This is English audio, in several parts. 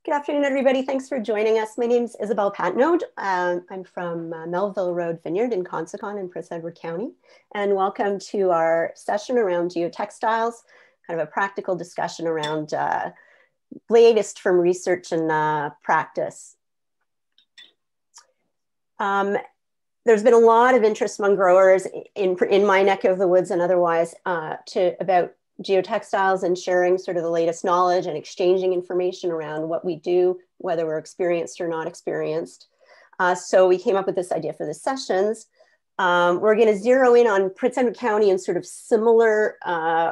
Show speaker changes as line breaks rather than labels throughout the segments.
Good afternoon, everybody. Thanks for joining us. My name is Isabel Patnode. I'm from Melville Road Vineyard in Consicon in Prince Edward County. And welcome to our session around geotextiles, kind of a practical discussion around latest from research and practice. There's been a lot of interest among growers in my neck of the woods and otherwise about geotextiles and sharing sort of the latest knowledge and exchanging information around what we do, whether we're experienced or not experienced. So we came up with this idea for the sessions. We're going to zero in on Prince Edward County and sort of similar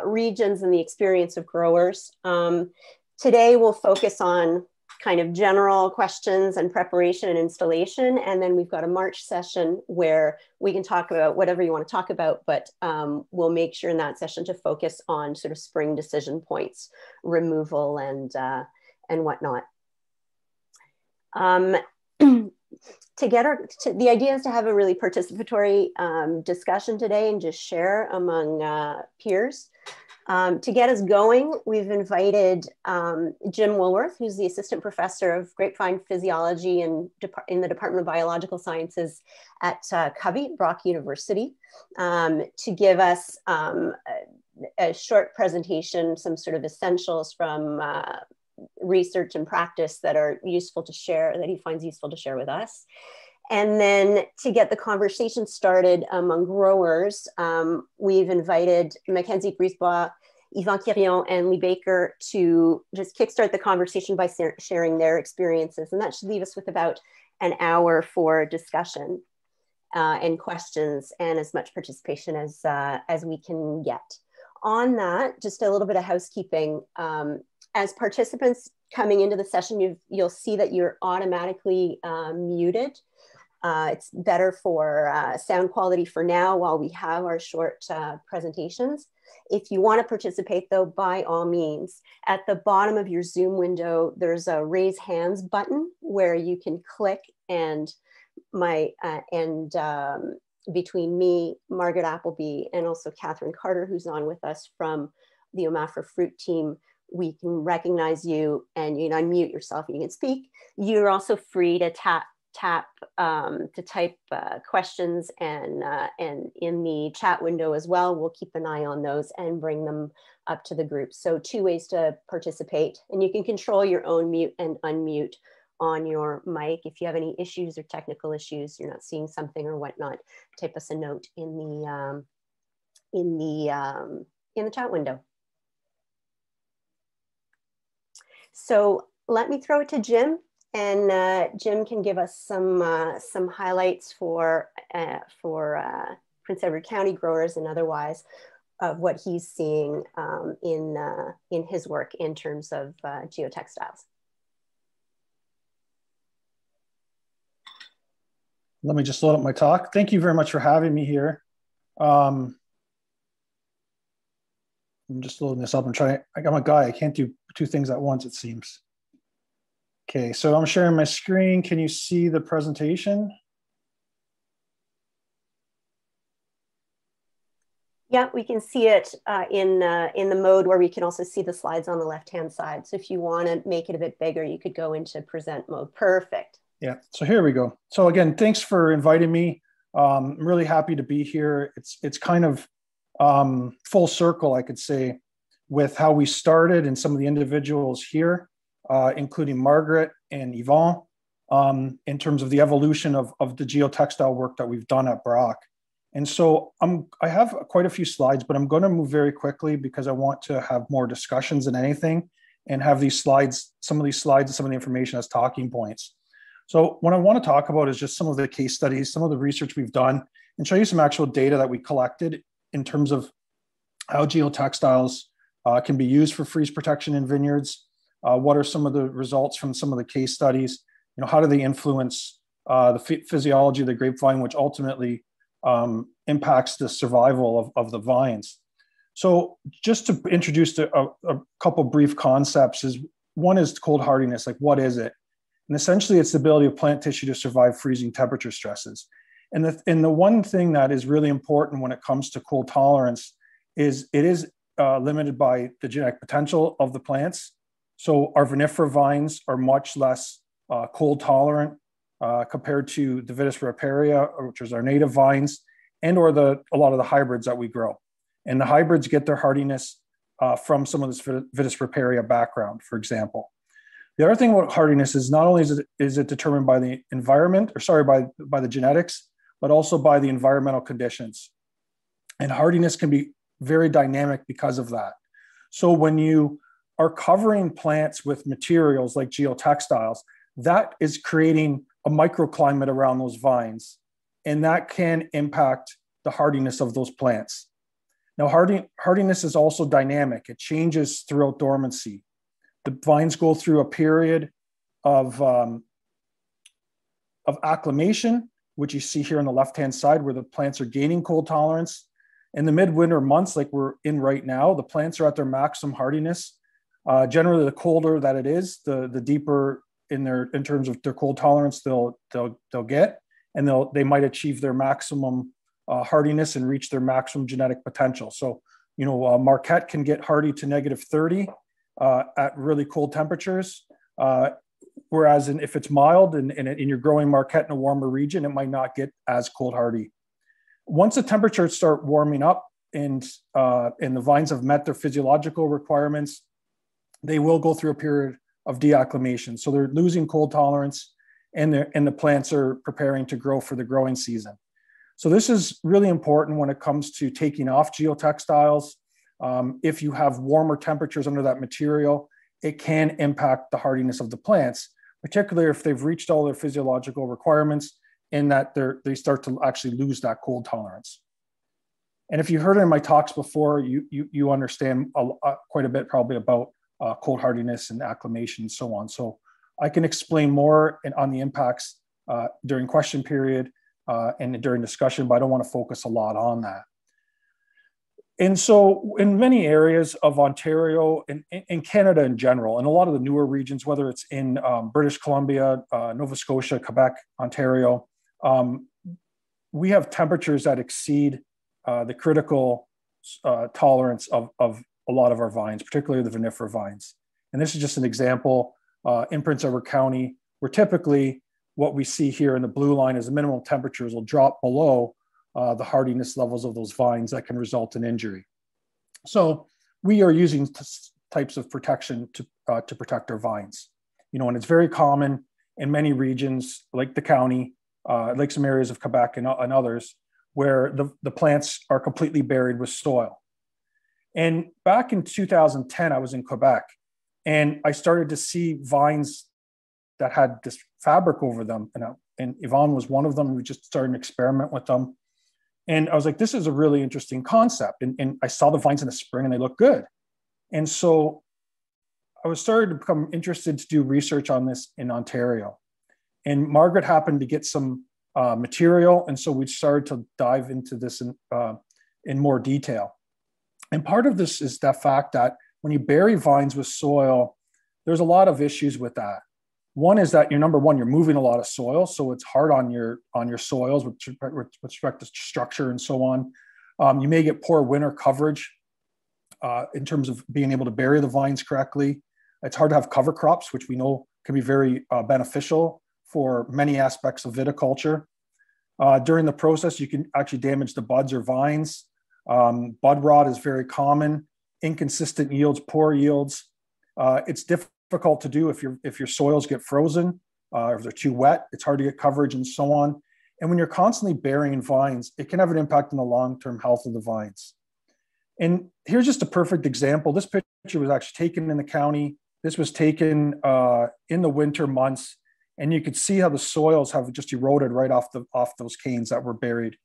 regions and the experience of growers. Today we'll focus on kind of general questions and preparation and installation. And then we've got a March session where we can talk about whatever you want to talk about, but we'll make sure in that session to focus on sort of spring decision points, removal and whatnot. The idea is to have a really participatory discussion today and just share among peers. To get us going, we've invited Jim Willwerth, who's the assistant professor of Grapevine Physiology in the Department of Biological Sciences at CCOVI, Brock University, to give us a short presentation, some sort of essentials from research and practice that are useful to share, that he finds useful to share with us. And then to get the conversation started among growers, we've invited Mackenzie Brisebois, Yvan Quirion, and Lee Baker to just kickstart the conversation by sharing their experiences. And that should leave us with about an hour for discussion and questions and as much participation as we can get. On that, just a little bit of housekeeping. As participants coming into the session, you'll see that you're automatically muted. It's better for sound quality for now while we have our short presentations. If you want to participate though, by all means, at the bottom of your Zoom window, there's a raise hands button where you can click and between me, Margaret Appleby, and also Catherine Carter, who's on with us from the Omafra Fruit team, we can recognize you and you can unmute yourself and you can speak. You're also free to tap to type questions and in the chat window as well. We'll keep an eye on those and bring them up to the group. So 2 ways to participate, and you can control your own mute and unmute on your mic. If you have any issues or technical issues, you're not seeing something or whatnot, type us a note in the chat window. So let me throw it to Jim. And Jim can give us some highlights for Prince Edward County growers and otherwise of what he's seeing in his work in terms of geotextiles.
Let me just load up my talk. Thank you very much for having me here. I'm just loading this up and trying. I'm a guy. I can't do 2 things at once, it seems. Okay, so I'm sharing my screen. Can you see the presentation?
Yeah, we can see it in the mode where we can also see the slides on the left-hand side. So if you want to make it a bit bigger, you could go into present mode. Perfect.
Yeah, so here we go. So again, thanks for inviting me. I'm really happy to be here. It's kind of full circle, I could say, with how we started and some of the individuals here. Including Margaret and Yvonne, in terms of the evolution of the geotextile work that we've done at Brock. And so I have quite a few slides, but I'm going to move very quickly because I want to have more discussions than anything and have these slides, some of the information as talking points. So what I want to talk about is just some of the case studies, some of the research we've done, and show you some actual data that we collected in terms of how geotextiles can be used for freeze protection in vineyards. What are some of the results from some of the case studies? How do they influence the physiology of the grapevine, which ultimately impacts the survival of the vines? So just to introduce a couple brief concepts, one is cold hardiness, like what is it? And essentially it's the ability of plant tissue to survive freezing temperature stresses. And the one thing that is really important when it comes to cold tolerance is it is limited by the genetic potential of the plants. So our vinifera vines are much less cold tolerant compared to the Vitis riparia, which is our native vines, and or a lot of the hybrids that we grow. And the hybrids get their hardiness from some of this Vitis riparia background, for example. The other thing about hardiness is not only is it determined by the environment, or sorry, by the genetics, but also by the environmental conditions. And hardiness can be very dynamic because of that. So when you are covering plants with materials like geotextiles, that is creating a microclimate around those vines, and that can impact the hardiness of those plants. Now, hardiness is also dynamic. It changes throughout dormancy. The vines go through a period of acclimation, which you see here on the left-hand side, where the plants are gaining cold tolerance. In the midwinter months, like we're in right now, the plants are at their maximum hardiness. Generally, the colder that it is, the deeper in terms of their cold tolerance they'll get, and they might achieve their maximum hardiness and reach their maximum genetic potential. So, Marquette can get hardy to -30 at really cold temperatures, whereas if it's mild and you're growing Marquette in a warmer region, it might not get as cold hardy. Once the temperatures start warming up and the vines have met their physiological requirements, they will go through a period of deacclimation. So they're losing cold tolerance, and the plants are preparing to grow for the growing season. So this is really important when it comes to taking off geotextiles. If you have warmer temperatures under that material, it can impact the hardiness of the plants, particularly if they've reached all their physiological requirements and that they start to actually lose that cold tolerance. And if you heard in my talks before, you understand quite a bit probably about cold hardiness and acclimation and so on. So I can explain more on the impacts during question period and during discussion, but I don't want to focus a lot on that. And so in many areas of Ontario and Canada in general, and a lot of the newer regions, whether it's in British Columbia, Nova Scotia, Quebec, Ontario, we have temperatures that exceed the critical tolerance of a lot of our vines, particularly the vinifera vines. And this is just an example in Prince Edward County, where typically what we see here in the blue line is the minimum temperatures will drop below the hardiness levels of those vines that can result in injury. So we are using types of protection to protect our vines. And it's very common in many regions like the county, like some areas of Quebec and others, where the plants are completely buried with soil. And back in 2010, I was in Quebec, and I started to see vines that had this fabric over them. And Yvonne was one of them. We just started an experiment with them. And I was like, this is a really interesting concept. And I saw the vines in the spring and they look good. And so I was starting to become interested to do research on this in Ontario. And Margaret happened to get some material. And so we started to dive into this in more detail. And part of this is the fact that when you bury vines with soil, there's a lot of issues with that. One is that you're moving a lot of soil, so it's hard on your soils with respect to structure and so on. You may get poor winter coverage in terms of being able to bury the vines correctly. It's hard to have cover crops, which we know can be very beneficial for many aspects of viticulture. During the process, you can actually damage the buds or vines. Bud rot is very common. Inconsistent yields, poor yields. It's difficult to do if your soils get frozen, or if they're too wet. It's hard to get coverage and so on. And when you're constantly burying vines, it can have an impact on the long-term health of the vines. And here's just a perfect example. This picture was actually taken in the county. This was taken in the winter months, and you could see how the soils have just eroded right off those canes that were buried.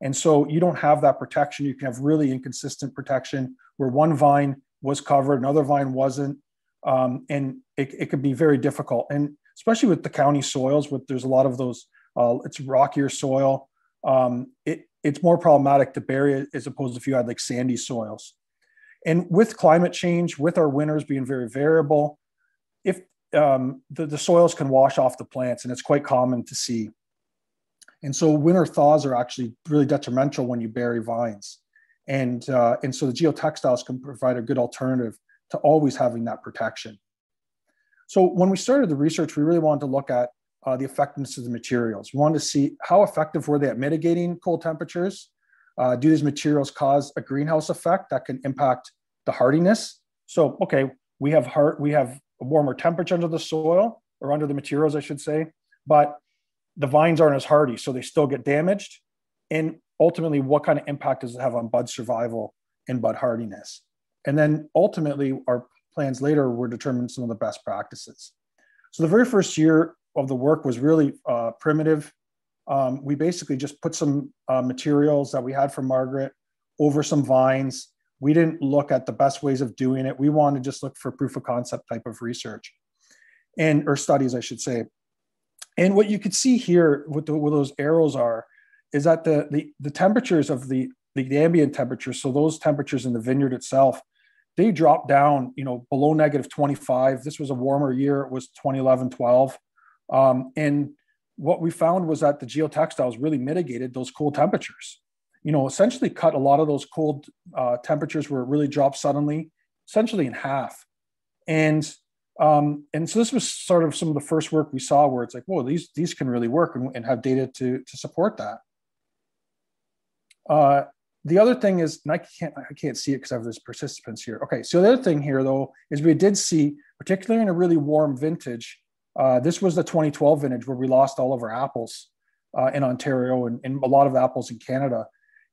And so you don't have that protection. You can have really inconsistent protection where one vine was covered, another vine wasn't. And it could be very difficult. And especially with the county soils, there's a lot of those, it's rockier soil. It's more problematic to bury it as opposed to if you had like sandy soils. And with climate change, with our winters being very variable, if the soils can wash off the plants, and it's quite common to see. And so winter thaws are actually really detrimental when you bury vines. And so the geotextiles can provide a good alternative to always having that protection. So when we started the research, we really wanted to look at the effectiveness of the materials. We wanted to see how effective were they at mitigating cold temperatures. Do these materials cause a greenhouse effect that can impact the hardiness? So, okay, we have a warmer temperature under the soil, or under the materials, I should say, but the vines aren't as hardy, so they still get damaged. And ultimately, what kind of impact does it have on bud survival and bud hardiness? And then ultimately, our plans later were determine some of the best practices. So the very first year of the work was really primitive. We basically just put some materials that we had from Margaret over some vines. We didn't look at the best ways of doing it. We wanted to just look for proof of concept type of research or studies, I should say. And what you could see here with those arrows is that the temperatures of the ambient temperatures, so those temperatures in the vineyard itself, they dropped down, below -25. This was a warmer year. It was 2011, 12. And what we found was that the geotextiles really mitigated those cold temperatures, essentially cut a lot of those cold temperatures where it really dropped suddenly, essentially in half. And so this was sort of some of the first work we saw where it's like, whoa, these can really work and have data to support that. The other thing is, and I can't see it because I have these participants here. Okay, so the other thing here though is we did see, particularly in a really warm vintage, this was the 2012 vintage where we lost all of our apples in Ontario and a lot of apples in Canada.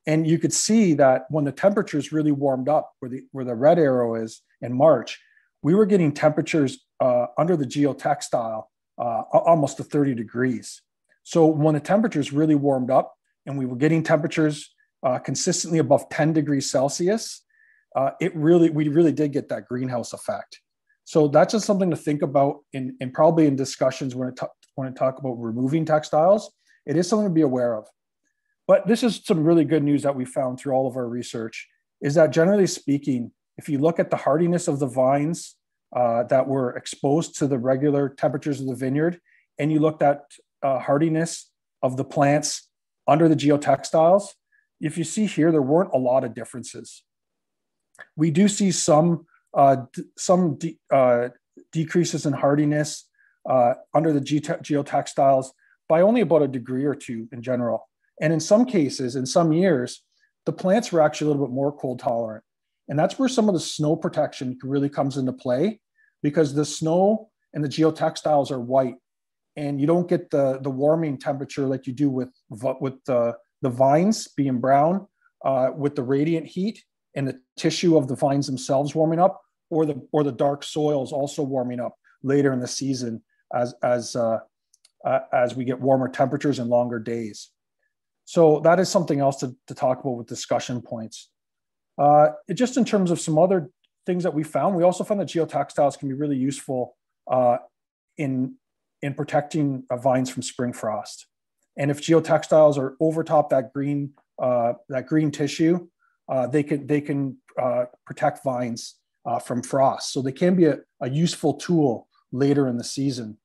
And you could see that when the temperatures really warmed up, where the red arrow is in March, we were getting temperatures under the geotextile almost to 30 degrees. So when the temperatures really warmed up and we were getting temperatures consistently above 10 degrees Celsius, we really did get that greenhouse effect. So that's just something to think about and probably in discussions when I talk about removing textiles. It is something to be aware of. But this is some really good news that we found through all of our research, is that generally speaking, if you look at the hardiness of the vines that were exposed to the regular temperatures of the vineyard, and you looked at hardiness of the plants under the geotextiles, if you see here, there weren't a lot of differences. We do see some decreases in hardiness under the geotextiles by only about a degree or two in general. And in some cases, in some years, the plants were actually a little bit more cold tolerant. And that's where some of the snow protection really comes into play, because the snow and the geotextiles are white, and you don't get the warming temperature like you do with the vines being brown, with the radiant heat and the tissue of the vines themselves warming up, or the dark soils also warming up later in the season as we get warmer temperatures and longer days. So that is something else to talk about with discussion points. Just in terms of some other things that we found, we also found that geotextiles can be really useful in protecting vines from spring frost. And if geotextiles are overtop that green tissue, they can protect vines from frost. So they can be a useful tool later in the season,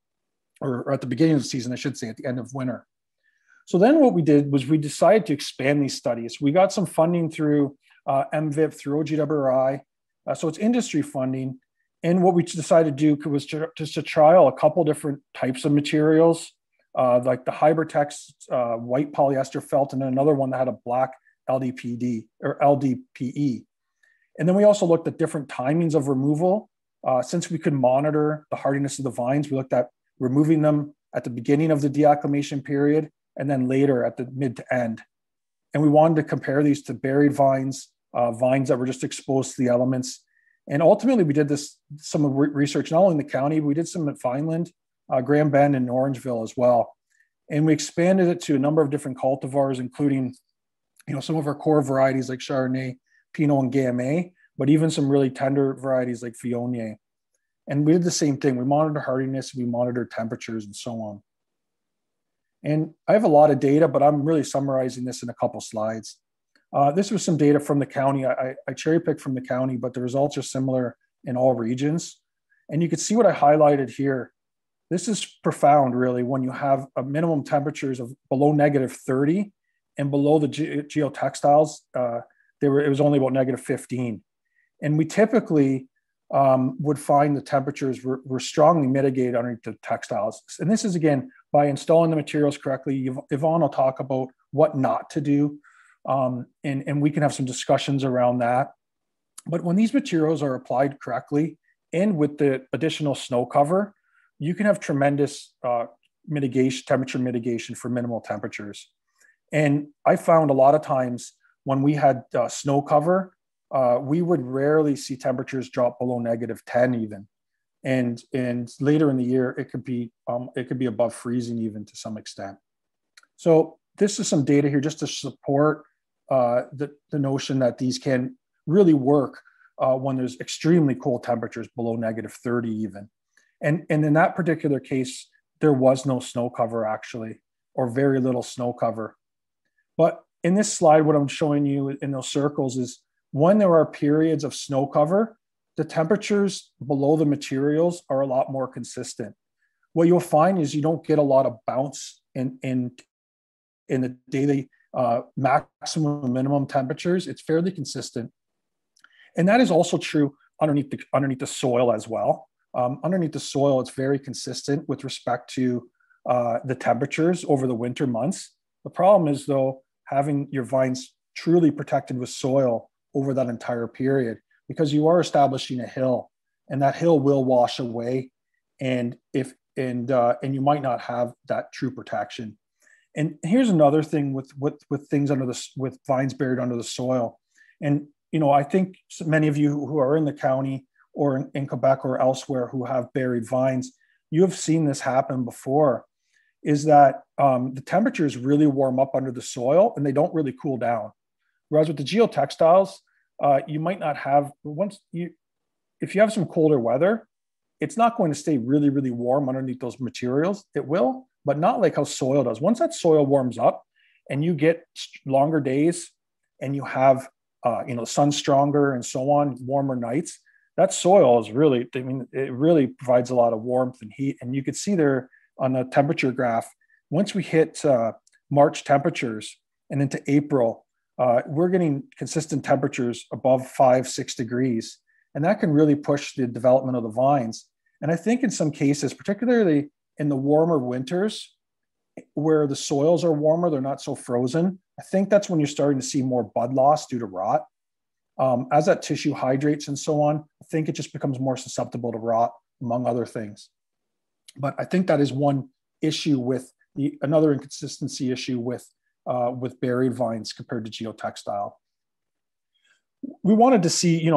or at the beginning of the season, I should say, at the end of winter. So then what we did was we decided to expand these studies. We got some funding through MVIP, through OGWRI. So it's industry funding. And what we decided to do was just to trial a couple different types of materials, like the Hybertex white polyester felt, and then another one that had a black LDPD or LDPE. And then we also looked at different timings of removal. Since we could monitor the hardiness of the vines, we looked at removing them at the beginning of the deacclimation period and then later at the mid to end. And we wanted to compare these to buried vines, vines that were just exposed to the elements. And ultimately, we did some research, not only in the county, but we did some at Vineland, Grand Bend, and Orangeville as well. And we expanded it to a number of different cultivars, including, some of our core varieties like Chardonnay, Pinot, and Gamay, but even some really tender varieties like Viognier. And we did the same thing. We monitored hardiness, we monitored temperatures, and so on. And I have a lot of data, but I'm really summarizing this in a couple slides. This was some data from the county. I cherry picked from the county, but the results are similar in all regions. And you can see what I highlighted here. This is profound, really, when you have a minimum temperatures of below -30 and below the geotextiles, it was only about -15. And we typically would find the temperatures were strongly mitigated underneath the textiles. And this is, again, by installing the materials correctly. Yvonne will talk about what not to do, and we can have some discussions around that. But when these materials are applied correctly and with the additional snow cover, you can have tremendous temperature mitigation for minimal temperatures. And I found a lot of times when we had snow cover, we would rarely see temperatures drop below -10 even. And later in the year, it could be above freezing even to some extent. So this is some data here just to support the notion that these can really work when there's extremely cold temperatures below -30 even. And in that particular case, there was no snow cover actually, or very little snow cover. But in this slide, what I'm showing you in those circles is when there are periods of snow cover, the temperatures below the materials are a lot more consistent. What you'll find is you don't get a lot of bounce in the daily maximum and minimum temperatures. It's fairly consistent. And that is also true underneath the soil as well. Underneath the soil, it's very consistent with respect to the temperatures over the winter months. The problem is, though, having your vines truly protected with soil over that entire period, because you are establishing a hill, and that hill will wash away, and you might not have that true protection. And here's another thing with things with vines buried under the soil. And I think many of you who are in the county or in Quebec or elsewhere who have buried vines, you have seen this happen before, is that the temperatures really warm up under the soil and they don't really cool down. Whereas with the geotextiles, you might not have, if you have some colder weather, it's not going to stay really, really warm underneath those materials. It will, but not like how soil does. Once that soil warms up and you get longer days and you have, the sun stronger and so on, warmer nights, that soil is really, it really provides a lot of warmth and heat. And you could see there on the temperature graph, once we hit March temperatures and into April, we're getting consistent temperatures above 5-6 degrees. And that can really push the development of the vines. And I think in some cases, particularly in the warmer winters, where the soils are warmer, they're not so frozen, I think that's when you're starting to see more bud loss due to rot. As that tissue hydrates and so on, I think it just becomes more susceptible to rot, among other things. But I think that is one issue with another inconsistency issue with buried vines compared to geotextile. We wanted to see,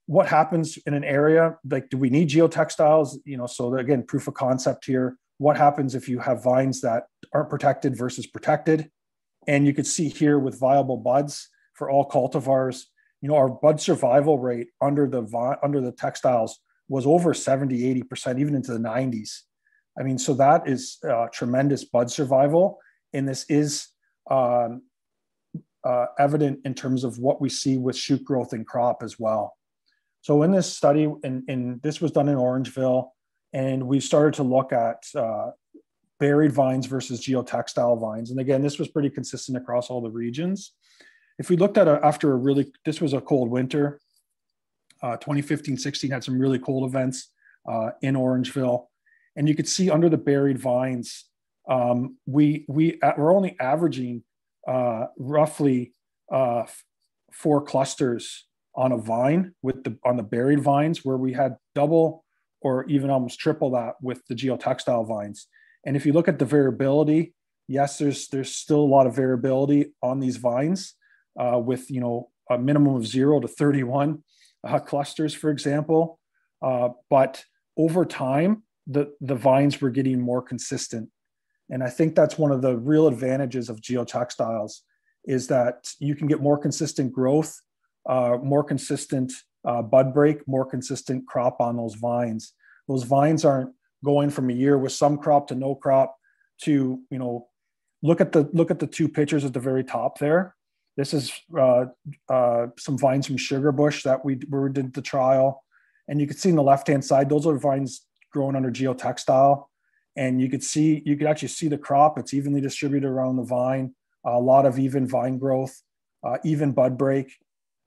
what happens in an area, like, do we need geotextiles? So again, proof of concept here. What happens if you have vines that aren't protected versus protected? And you could see here with viable buds for all cultivars, our bud survival rate under the textiles was over 70, 80%, even into the 90s. So that is tremendous bud survival. And this is evident in terms of what we see with shoot growth and crop as well. So in this study, and this was done in Orangeville, and we started to look at buried vines versus geotextile vines. And again, this was pretty consistent across all the regions. If we looked at this was a cold winter, 2015-16 had some really cold events in Orangeville. And you could see under the buried vines, we're only averaging roughly 4 clusters on a vine on the buried vines, where we had double or even almost triple that with the geotextile vines. And if you look at the variability, yes, there's still a lot of variability on these vines with a minimum of 0 to 31 clusters, for example. But over time, the vines were getting more consistent. And I think that's one of the real advantages of geotextiles, is that you can get more consistent growth, more consistent bud break, more consistent crop on those vines. Those vines aren't going from a year with some crop to no crop to, look at the 2 pictures at the very top there. This is some vines from Sugar Bush that we did the trial. And you can see on the left-hand side, those are vines growing under geotextile. And you could actually see the crop. It's evenly distributed around the vine, a lot of even vine growth, even bud break.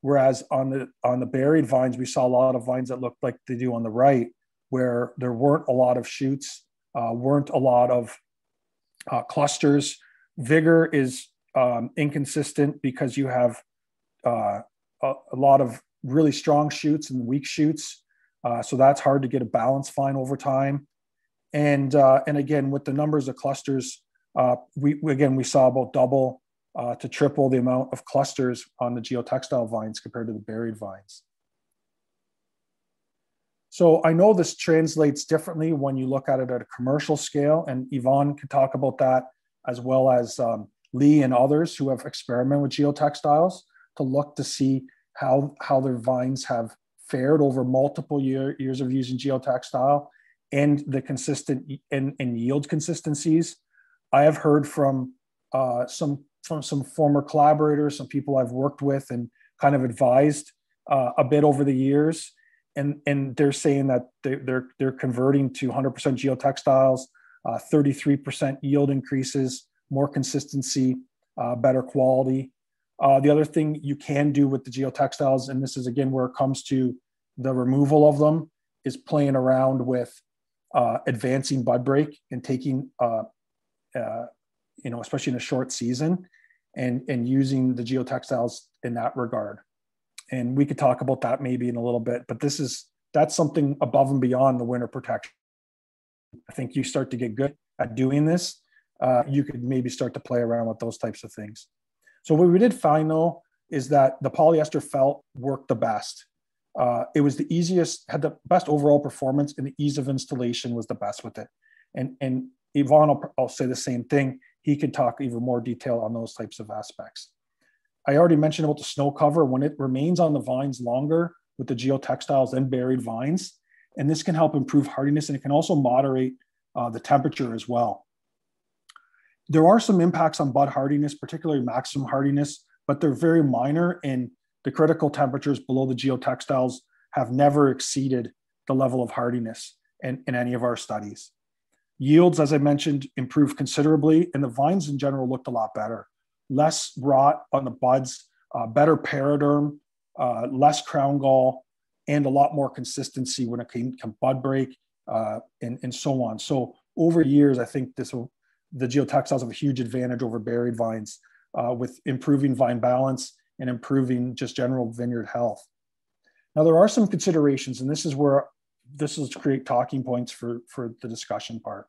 Whereas on the buried vines, we saw a lot of vines that looked like they do on the right, where there weren't a lot of shoots, weren't a lot of clusters. Vigor is inconsistent because you have a lot of really strong shoots and weak shoots. So that's hard to get a balanced vine over time. And again, with the numbers of clusters, we saw about double to triple the amount of clusters on the geotextile vines compared to the buried vines. So I know this translates differently when you look at it at a commercial scale, and Yvonne could talk about that, as well as Lee and others who have experimented with geotextiles to look to see how their vines have fared over multiple years of using geotextile and the consistent and yield consistencies. I have heard from some former collaborators, some people I've worked with and kind of advised a bit over the years. And they're saying that they're converting to 100% geotextiles, 33% yield increases, more consistency, better quality. The other thing you can do with the geotextiles, and this is again where it comes to the removal of them, is playing around with advancing bud break and taking, especially in a short season, and using the geotextiles in that regard. And we could talk about that maybe in a little bit, but that's something above and beyond the winter protection. I think you start to get good at doing this, you could maybe start to play around with those types of things. So what we did find though, is that the polyester felt worked the best. It was the easiest, had the best overall performance, and the ease of installation was the best with it. And Yvonne, I'll say the same thing. He could talk even more detail on those types of aspects. I already mentioned about the snow cover. When it remains on the vines longer with the geotextiles than buried vines, and this can help improve hardiness, and it can also moderate the temperature as well. There are some impacts on bud hardiness, particularly maximum hardiness, but they're very minor, and the critical temperatures below the geotextiles have never exceeded the level of hardiness in any of our studies. Yields, as I mentioned, improved considerably, and the vines in general looked a lot better. Less rot on the buds, better paraderm, less crown gall, and a lot more consistency when it came to bud break and so on. So over years, I think the geotextiles have a huge advantage over buried vines with improving vine balance and improving just general vineyard health. Now, there are some considerations, and this is to create talking points for the discussion part.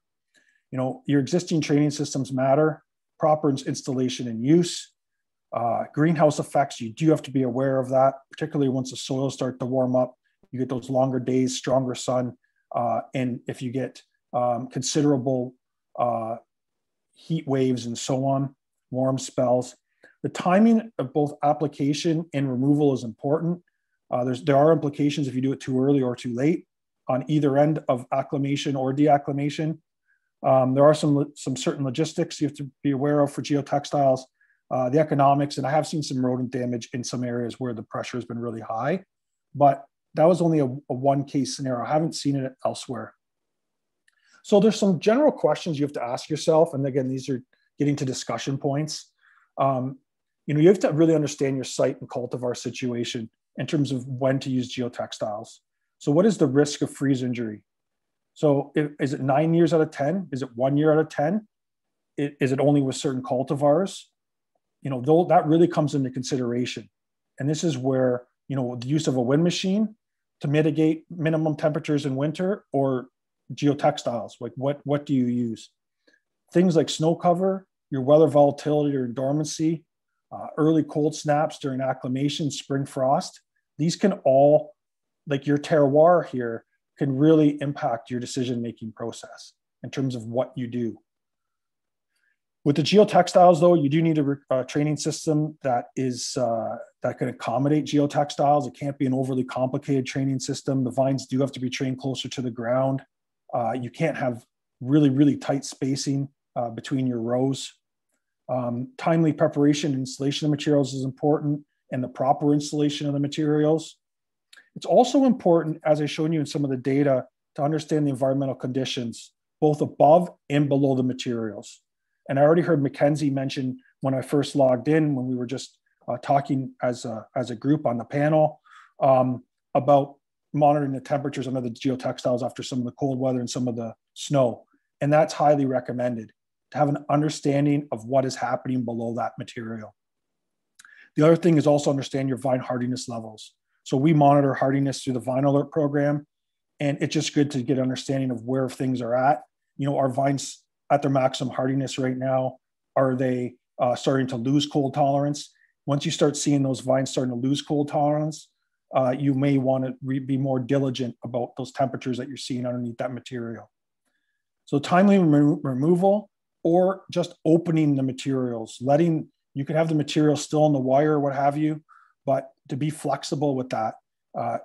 Your existing training systems matter, proper installation and use, greenhouse effects, you do have to be aware of that, particularly once the soils start to warm up. You get those longer days, stronger sun, and if you get considerable heat waves and so on, warm spells. The timing of both application and removal is important. There are implications if you do it too early or too late on either end of acclimation or deacclimation. There are some certain logistics you have to be aware of for geotextiles, the economics, and I have seen some rodent damage in some areas where the pressure has been really high, but that was only a one case scenario. I haven't seen it elsewhere. So there's some general questions you have to ask yourself. And again, these are getting to discussion points. You have to really understand your site and cultivar situation in terms of when to use geotextiles. So what is the risk of freeze injury? So is it 9 years out of 10? Is it 1 year out of 10? Is it only with certain cultivars? That really comes into consideration. And this is where, the use of a wind machine to mitigate minimum temperatures in winter, or geotextiles, like what do you use? Things like snow cover, your weather volatility or dormancy, early cold snaps during acclimation, spring frost. These can all, like your terroir here, can really impact your decision-making process in terms of what you do. With the geotextiles, though, you do need a training system that can accommodate geotextiles. It can't be an overly complicated training system. The vines do have to be trained closer to the ground. You can't have really, really tight spacing between your rows. Timely preparation and installation of materials is important, and the proper installation of the materials. It's also important, as I've shown you in some of the data, to understand the environmental conditions, both above and below the materials. And I already heard Mackenzie mention when I first logged in, when we were just talking as a group on the panel about monitoring the temperatures under the geotextiles after some of the cold weather and some of the snow. And that's highly recommended, to have an understanding of what is happening below that material. The other thing is also understand your vine hardiness levels. So we monitor hardiness through the Vine Alert program, and it's just good to get an understanding of where things are at. You know, are vines at their maximum hardiness right now? Are they starting to lose cold tolerance? Once you start seeing those vines starting to lose cold tolerance, you may want to be more diligent about those temperatures that you're seeing underneath that material. So timely removal, or just opening the materials, you can have the material still in the wire or what have you, but to be flexible with that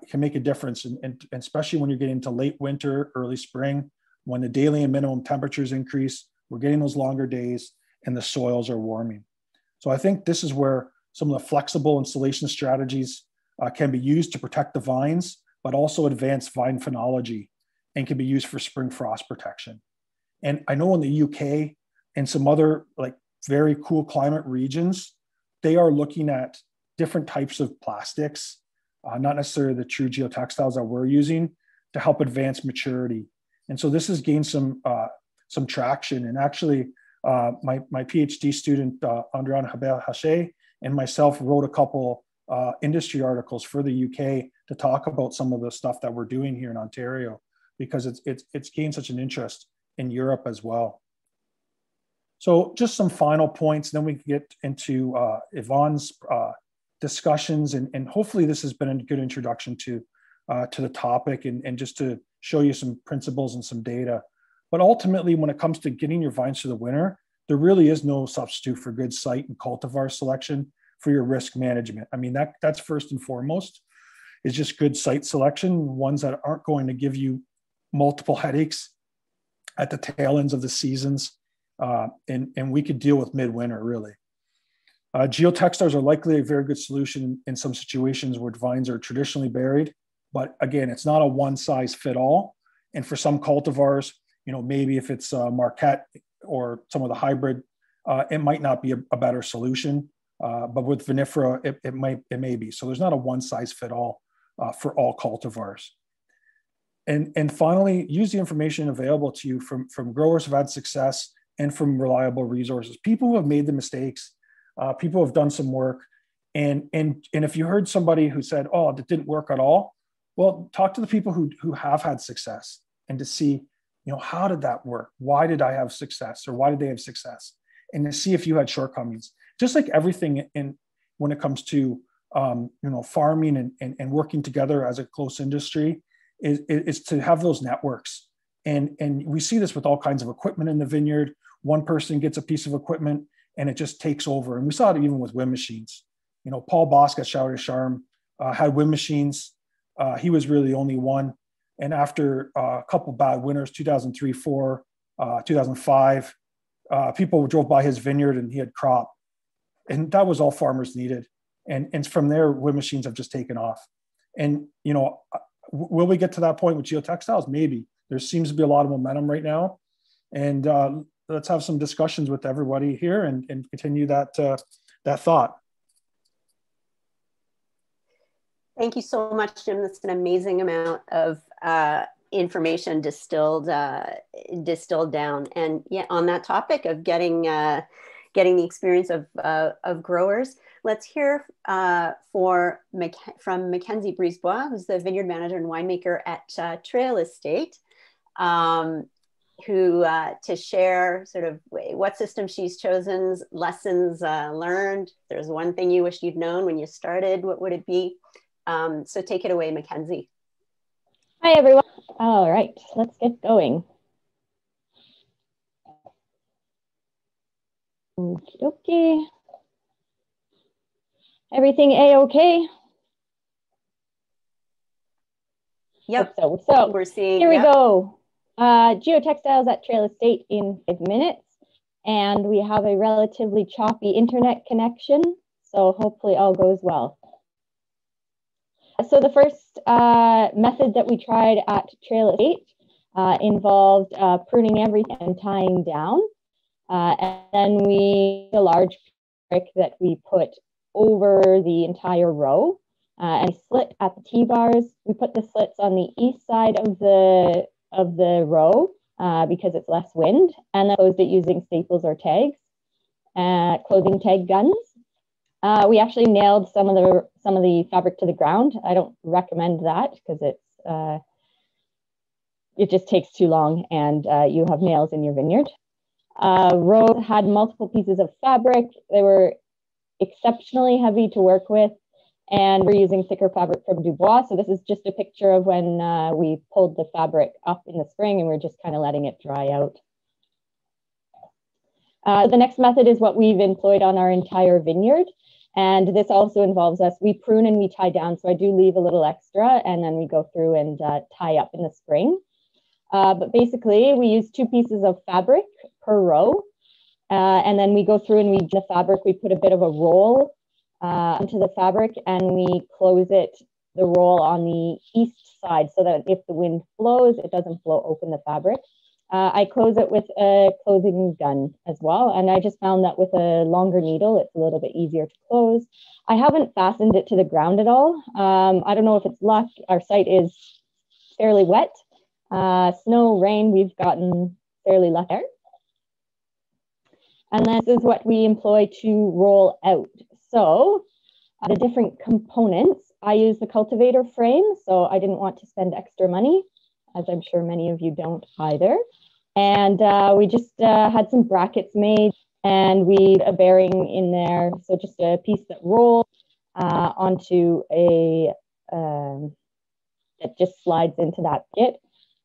can make a difference. And especially when you're getting into late winter, early spring, when the daily and minimum temperatures increase, we're getting those longer days and the soils are warming. So I think this is where some of the flexible installation strategies can be used to protect the vines, but also advanced vine phenology, and can be used for spring frost protection. And I know in the UK and some other like very cool climate regions, they are looking at different types of plastics, not necessarily the true geotextiles that we're using, to help advance maturity. And so this has gained some traction. And actually, my PhD student, Andrian Haber-Haché, and myself wrote a couple industry articles for the UK to talk about some of the stuff that we're doing here in Ontario, because it's gained such an interest in Europe as well. So just some final points, then we can get into Yvonne's discussions, and hopefully this has been a good introduction to the topic, and just to show you some principles and some data. But ultimately, when it comes to getting your vines through the winter, there really is no substitute for good site and cultivar selection for your risk management. I mean, that's first and foremost, is just good site selection, ones that aren't going to give you multiple headaches at the tail ends of the seasons. And we could deal with midwinter, really. Geotextiles are likely a very good solution in some situations where vines are traditionally buried. But again, it's not a one size fit all. And for some cultivars, you know, maybe if it's Marquette or some of the hybrid, it might not be a better solution. But with vinifera, it may be. So there's not a one size fit all for all cultivars. And finally, use the information available to you from growers who've had success and from reliable resources. People who have made the mistakes, people who have done some work. And if you heard somebody who said, oh, that didn't work at all, well, talk to the people who have had success, and to see, you know, how did that work? Why did I have success, or why did they have success? And to see if you had shortcomings. Just like everything when it comes to you know, farming and working together as a close industry, is to have those networks. And we see this with all kinds of equipment in the vineyard. One person gets a piece of equipment and it just takes over. And we saw it even with wind machines. You know, Paul Bosk at Chauder Charm had wind machines. He was really the only one. And after a couple bad winters, 2003, 4, 2005, people drove by his vineyard and he had crop. And that was all farmers needed. And from there, wind machines have just taken off. And, you know, will we get to that point with geotextiles? Maybe. There seems to be a lot of momentum right now. And let's have some discussions with everybody here and continue that thought.
Thank you so much, Jim. That's an amazing amount of information distilled down. And yeah, on that topic of getting the experience of growers, let's hear from Mackenzie Brisebois, who's the vineyard manager and winemaker at Trail Estate, who to share sort of what system she's chosen, lessons learned. If there's one thing you wish you'd known when you started, what would it be? So take it away, Mackenzie.
Hi, everyone. All right, let's get going. Okay. Everything A-okay?
Yep.
So
we're seeing.
Here we go. Geotextiles at Trail Estate in 5 minutes. And we have a relatively choppy internet connection. So hopefully all goes well. So the first method that we tried at Trail Estate involved pruning everything and tying down. And then we a large brick that we put over the entire row. And slit at the T-bars. We put the slits on the east side of the row because it's less wind, and then closed it using staples or tags, clothing tag guns. We actually nailed some of the fabric to the ground. I don't recommend that because it just takes too long, and you have nails in your vineyard. Rows had multiple pieces of fabric. They were exceptionally heavy to work with, and we're using thicker fabric from Dubois. So this is just a picture of when we pulled the fabric up in the spring and we're just kind of letting it dry out. The next method is what we've employed on our entire vineyard. And this also involves us, we prune and we tie down. So I do leave a little extra, and then we go through and tie up in the spring. But basically we use 2 pieces of fabric per row. And then we go through and we do the fabric, we put a bit of a roll onto the fabric, and we close the roll on the east side so that if the wind blows, it doesn't blow open the fabric. I close it with a closing gun as well, and I just found that with a longer needle, it's a little bit easier to close. I haven't fastened it to the ground at all. I don't know if it's luck. Our site is fairly wet. Snow, rain, we've gotten fairly lucky there. And this is what we employ to roll out. So the different components, I use the cultivator frame, so I didn't want to spend extra money, as I'm sure many of you don't either. And we just had some brackets made, and we a bearing in there, so just a piece that rolls onto a, that just slides into that kit.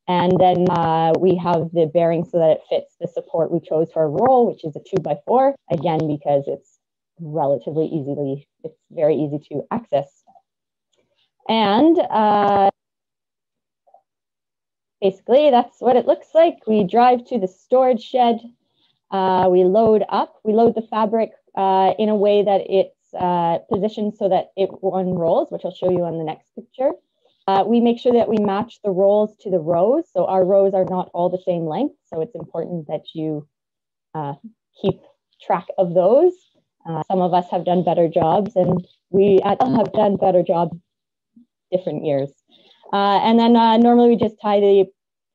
And then we have the bearing so that it fits the support we chose for a roll, which is a 2x4, again, because it's it's very easy to access. And basically that's what it looks like. We drive to the storage shed, we load the fabric in a way that it's positioned so that it unrolls, which I'll show you on the next picture. We make sure that we match the rolls to the rows. So our rows are not all the same length. So it's important that you keep track of those. Some of us have done better jobs, and we have done better jobs different years. And then normally we just tie the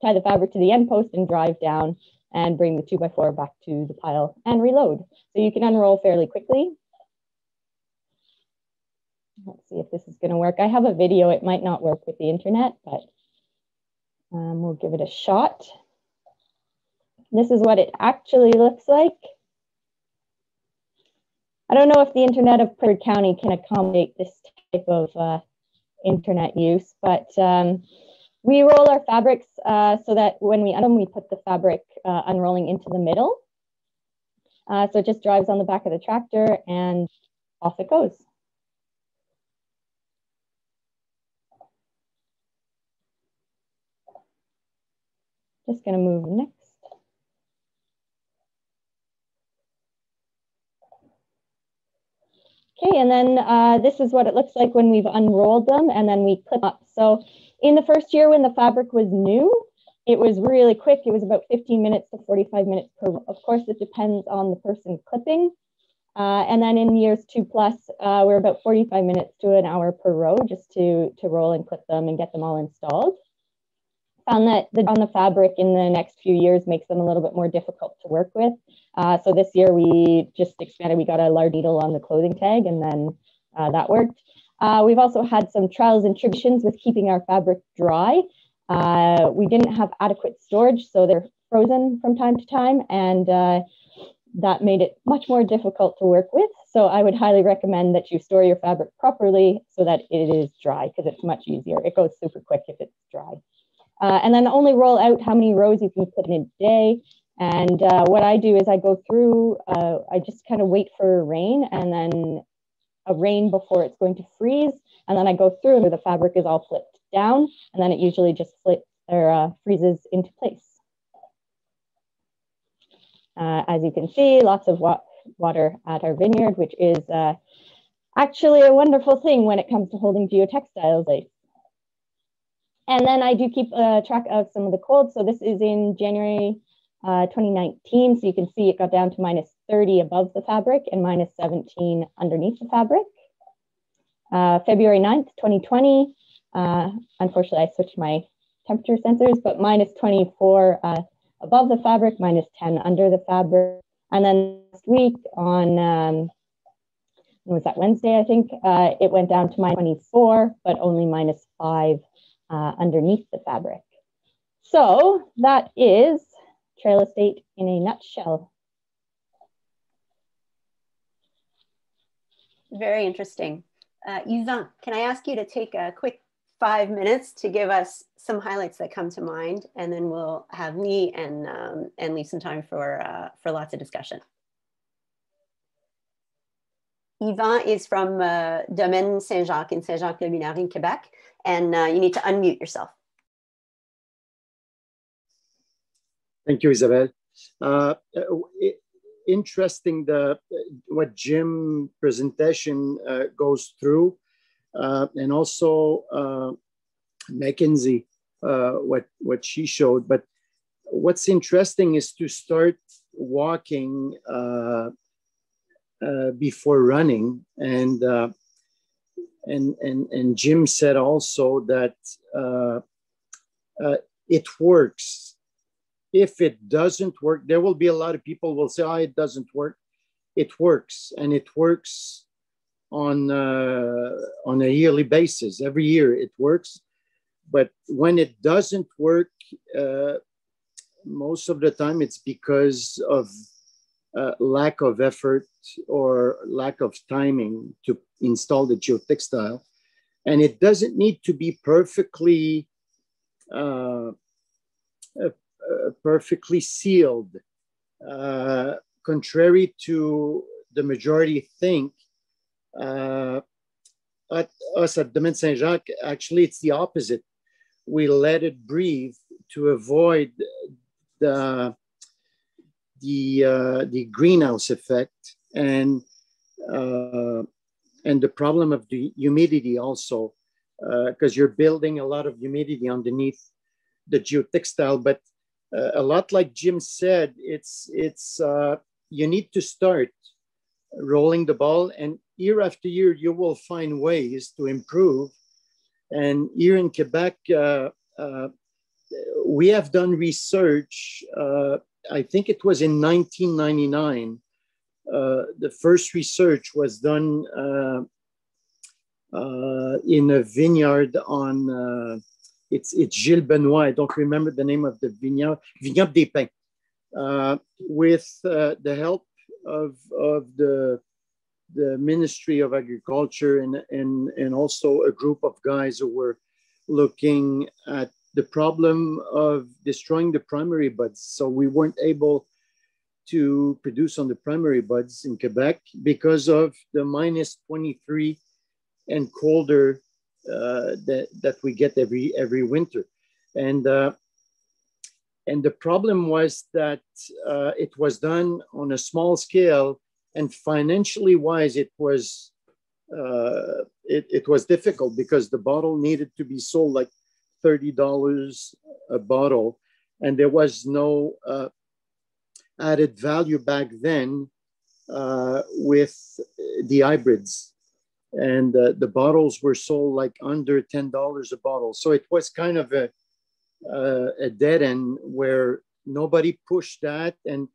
fabric to the end post and drive down and bring the 2x4 back to the pile and reload. So you can unroll fairly quickly. Let's see if this is going to work. I have a video. It might not work with the internet, but we'll give it a shot. This is what it actually looks like. I don't know if the internet of Prune County can accommodate this type of internet use, but we roll our fabrics so that when we we put the fabric unrolling into the middle. So it just drives on the back of the tractor and off it goes. Just going to move next. Okay, and then this is what it looks like when we've unrolled them, and then we clip up. So in the first year when the fabric was new, it was really quick. It was about 15 minutes to 45 minutes per row. Of course, it depends on the person clipping. And then in years 2+, we're about 45 minutes to an hour per row just to roll and clip them and get them all installed. Found that on the fabric in the next few years makes them a little bit more difficult to work with. So this year we just expanded. We got a large needle on the clothing tag, and then that worked. We've also had some trials and tribulations with keeping our fabric dry. We didn't have adequate storage, so they're frozen from time to time, and that made it much more difficult to work with. So I would highly recommend that you store your fabric properly so that it is dry, because it's much easier. It goes super quick if it's dry. And then only roll out how many rows you can put in a day. And what I do is I go through, I just kind of wait for rain, and then a rain before it's going to freeze. And then I go through where the fabric is all flipped down, and then it usually just freezes into place. As you can see, lots of water at our vineyard, which is actually a wonderful thing when it comes to holding geotextiles ice. And then I do keep track of some of the colds. So this is in January 2019. So you can see it got down to minus 30 above the fabric and minus 17 underneath the fabric. February 9th, 2020, unfortunately, I switched my temperature sensors, but minus 24 above the fabric, minus 10 under the fabric. And then last week on, was that Wednesday, I think, it went down to minus 24, but only minus 5 underneath the fabric. So that is Trail Estate in a nutshell.
Very interesting. Yvan, can I ask you to take a quick 5 minutes to give us some highlights that come to mind, and then we'll have me and leave some time for lots of discussion. Yvan is from Domaine Saint-Jacques in Saint-Jacques-le-Mineur in Quebec, and you need to unmute yourself.
Thank you, Isabel. Interesting what Jim's presentation goes through, and also Mackenzie, what she showed. But what's interesting is to start walking before running, and Jim said also that it works. If it doesn't work, there will be a lot of people will say, "Oh, it doesn't work." It works, and it works on a yearly basis. Every year it works, but when it doesn't work, most of the time it's because of lack of effort or lack of timing to install the geotextile, and it doesn't need to be perfectly sealed, contrary to the majority think. Us at Domaine Saint-Jacques, actually, it's the opposite. We let it breathe to avoid the greenhouse effect and the problem of the humidity also, because you're building a lot of humidity underneath the geotextile. But a lot like Jim said, it's you need to start rolling the ball, and year after year you will find ways to improve. And here in Quebec, we have done research. I think it was in 1999. The first research was done in a vineyard on. It's Gilles Benoit. I don't remember the name of the vineyard. Vignoble des Pins. With the help of the Ministry of Agriculture and also a group of guys who were looking at the problem of destroying the primary buds. So we weren't able to produce on the primary buds in Quebec because of the minus 23 and colder that we get every winter. And the problem was that it was done on a small scale, and financially wise, it was difficult because the bottle needed to be sold like $30 a bottle, and there was no added value back then with the hybrids, and the bottles were sold like under $10 a bottle. So it was kind of a dead end where nobody pushed that, and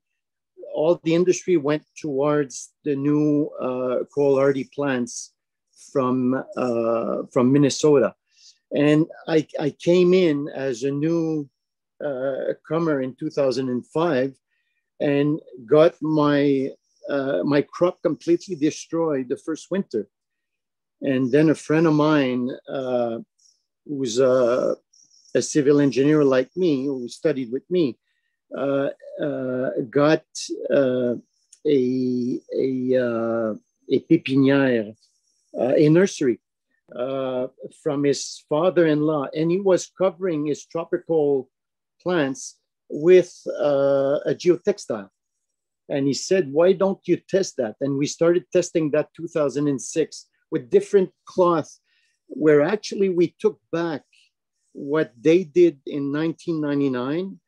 all the industry went towards the new coal hardy plants from Minnesota. And I came in as a new comer in 2005 and got my crop completely destroyed the first winter. And then a friend of mine who's a civil engineer like me, who studied with me, got a pépinière, a nursery from his father-in-law, and he was covering his tropical plants with a geotextile. And he said, "Why don't you test that?" And we started testing that 2006 with different cloth, where actually we took back what they did in 1999,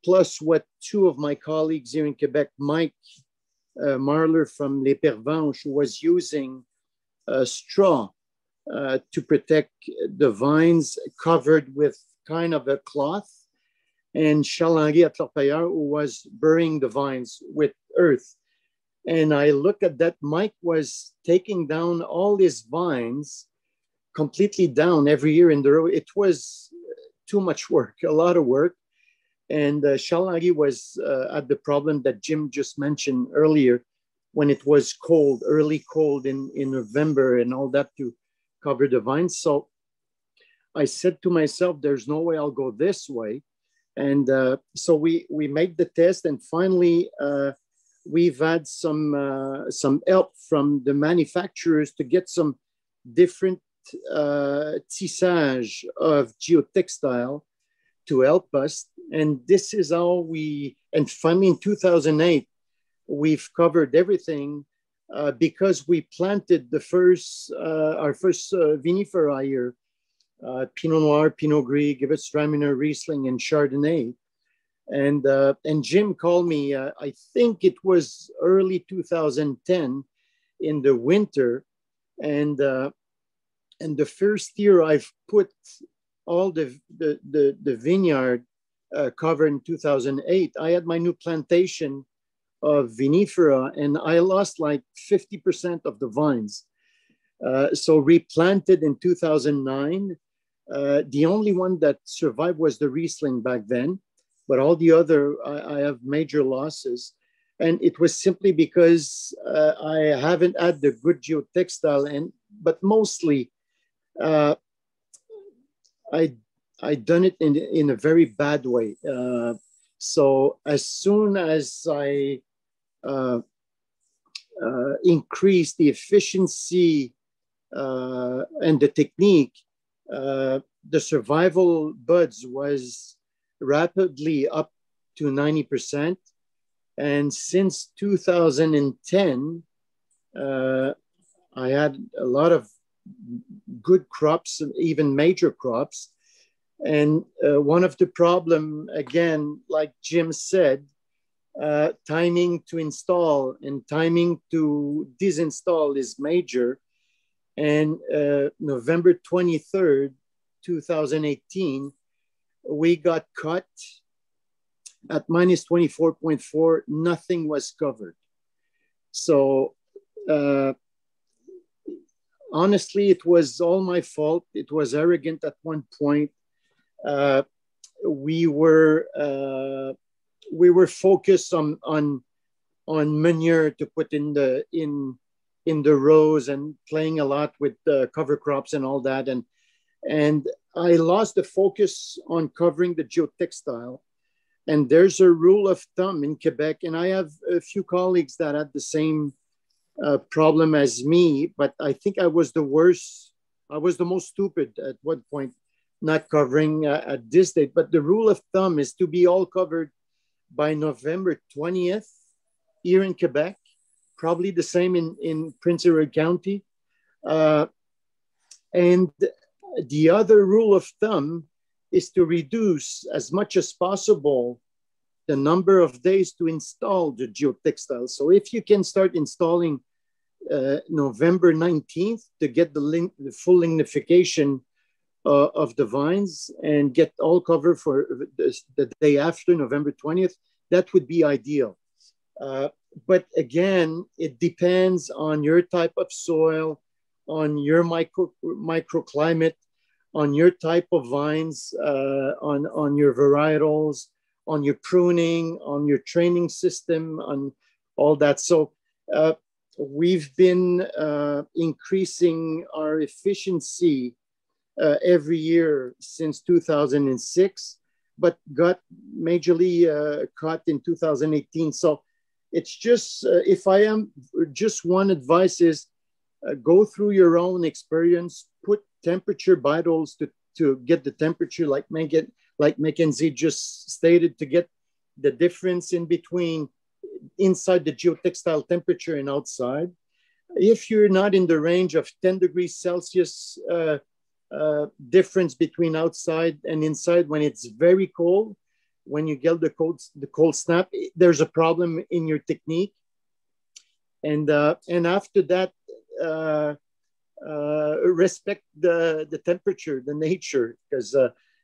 plus what two of my colleagues here in Quebec, Mike Marler from Les Pervenches, was using straw to protect the vines, covered with kind of a cloth, and Charles-Henri at L'Orpailleur, who was burying the vines with earth. And I look at that, Mike was taking down all his vines completely down every year in the row. It was too much work, a lot of work. And Charles-Henri was at the problem that Jim just mentioned earlier, when it was cold, early cold in November and all that, to cover the vines. So I said to myself, there's no way I'll go this way. And so we made the test, and finally we've had some help from the manufacturers to get some different tissage of geotextile to help us. And this is how and finally in 2008, we've covered everything because we planted our first vinifera here, Pinot Noir, Pinot Gris, Gewürztraminer, Riesling, and Chardonnay. And Jim called me, I think it was early 2010 in the winter. And the first year I've put all the vineyard covered in 2008, I had my new plantation of vinifera, and I lost like 50% of the vines. So replanted in 2009. The only one that survived was the Riesling back then, but all the other, I have major losses. And it was simply because I haven't had the good geotextile, but mostly I done it in a very bad way. So as soon as I increased the efficiency and the technique, the survival buds was rapidly up to 90%. And since 2010, I had a lot of good crops, even major crops. And one of the problem, again, like Jim said, timing to install and timing to disinstall is major. And November 23rd, 2018, we got cut at minus 24.4, nothing was covered. So honestly, it was all my fault. It was arrogant at one point. We were focused on manure to put in the rows and playing a lot with the cover crops and all that. And I lost the focus on covering the geotextile. And there's a rule of thumb in Quebec, and I have a few colleagues that had the same problem as me, but I think I was the worst. I was the most stupid at one point, not covering at this date. But the rule of thumb is to be all covered by November 20th here in Quebec, probably the same in Prince Edward County. And the other rule of thumb is to reduce as much as possible the number of days to install the geotextile. So if you can start installing November 19th to get the full lignification of the vines and get all covered for the day after November 20th, that would be ideal. But again, it depends on your type of soil, on your microclimate, on your type of vines, on your varietals, on your pruning, on your training system, on all that. So we've been increasing our efficiency every year since 2006, but got majorly cut in 2018. So it's just, if I am, just one advice is go through your own experience, put temperature vitals to get the temperature, like Mackenzie just stated, to get the difference in between inside the geotextile temperature and outside. If you're not in the range of 10 degrees Celsius difference between outside and inside when it's very cold, when you get the cold snap, there's a problem in your technique. And after that, respect the temperature, the nature, because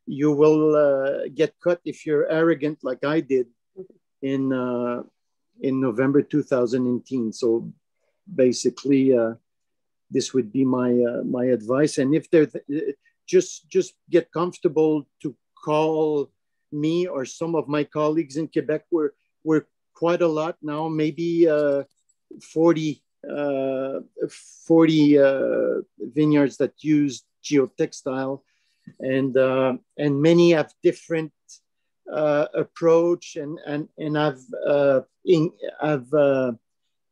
you will get cut if you're arrogant like I did in November 2018. So basically, this would be my advice. And if they're just get comfortable to call me or some of my colleagues in Quebec. We're quite a lot now, maybe 40 vineyards that use geotextile, and many have different approach and have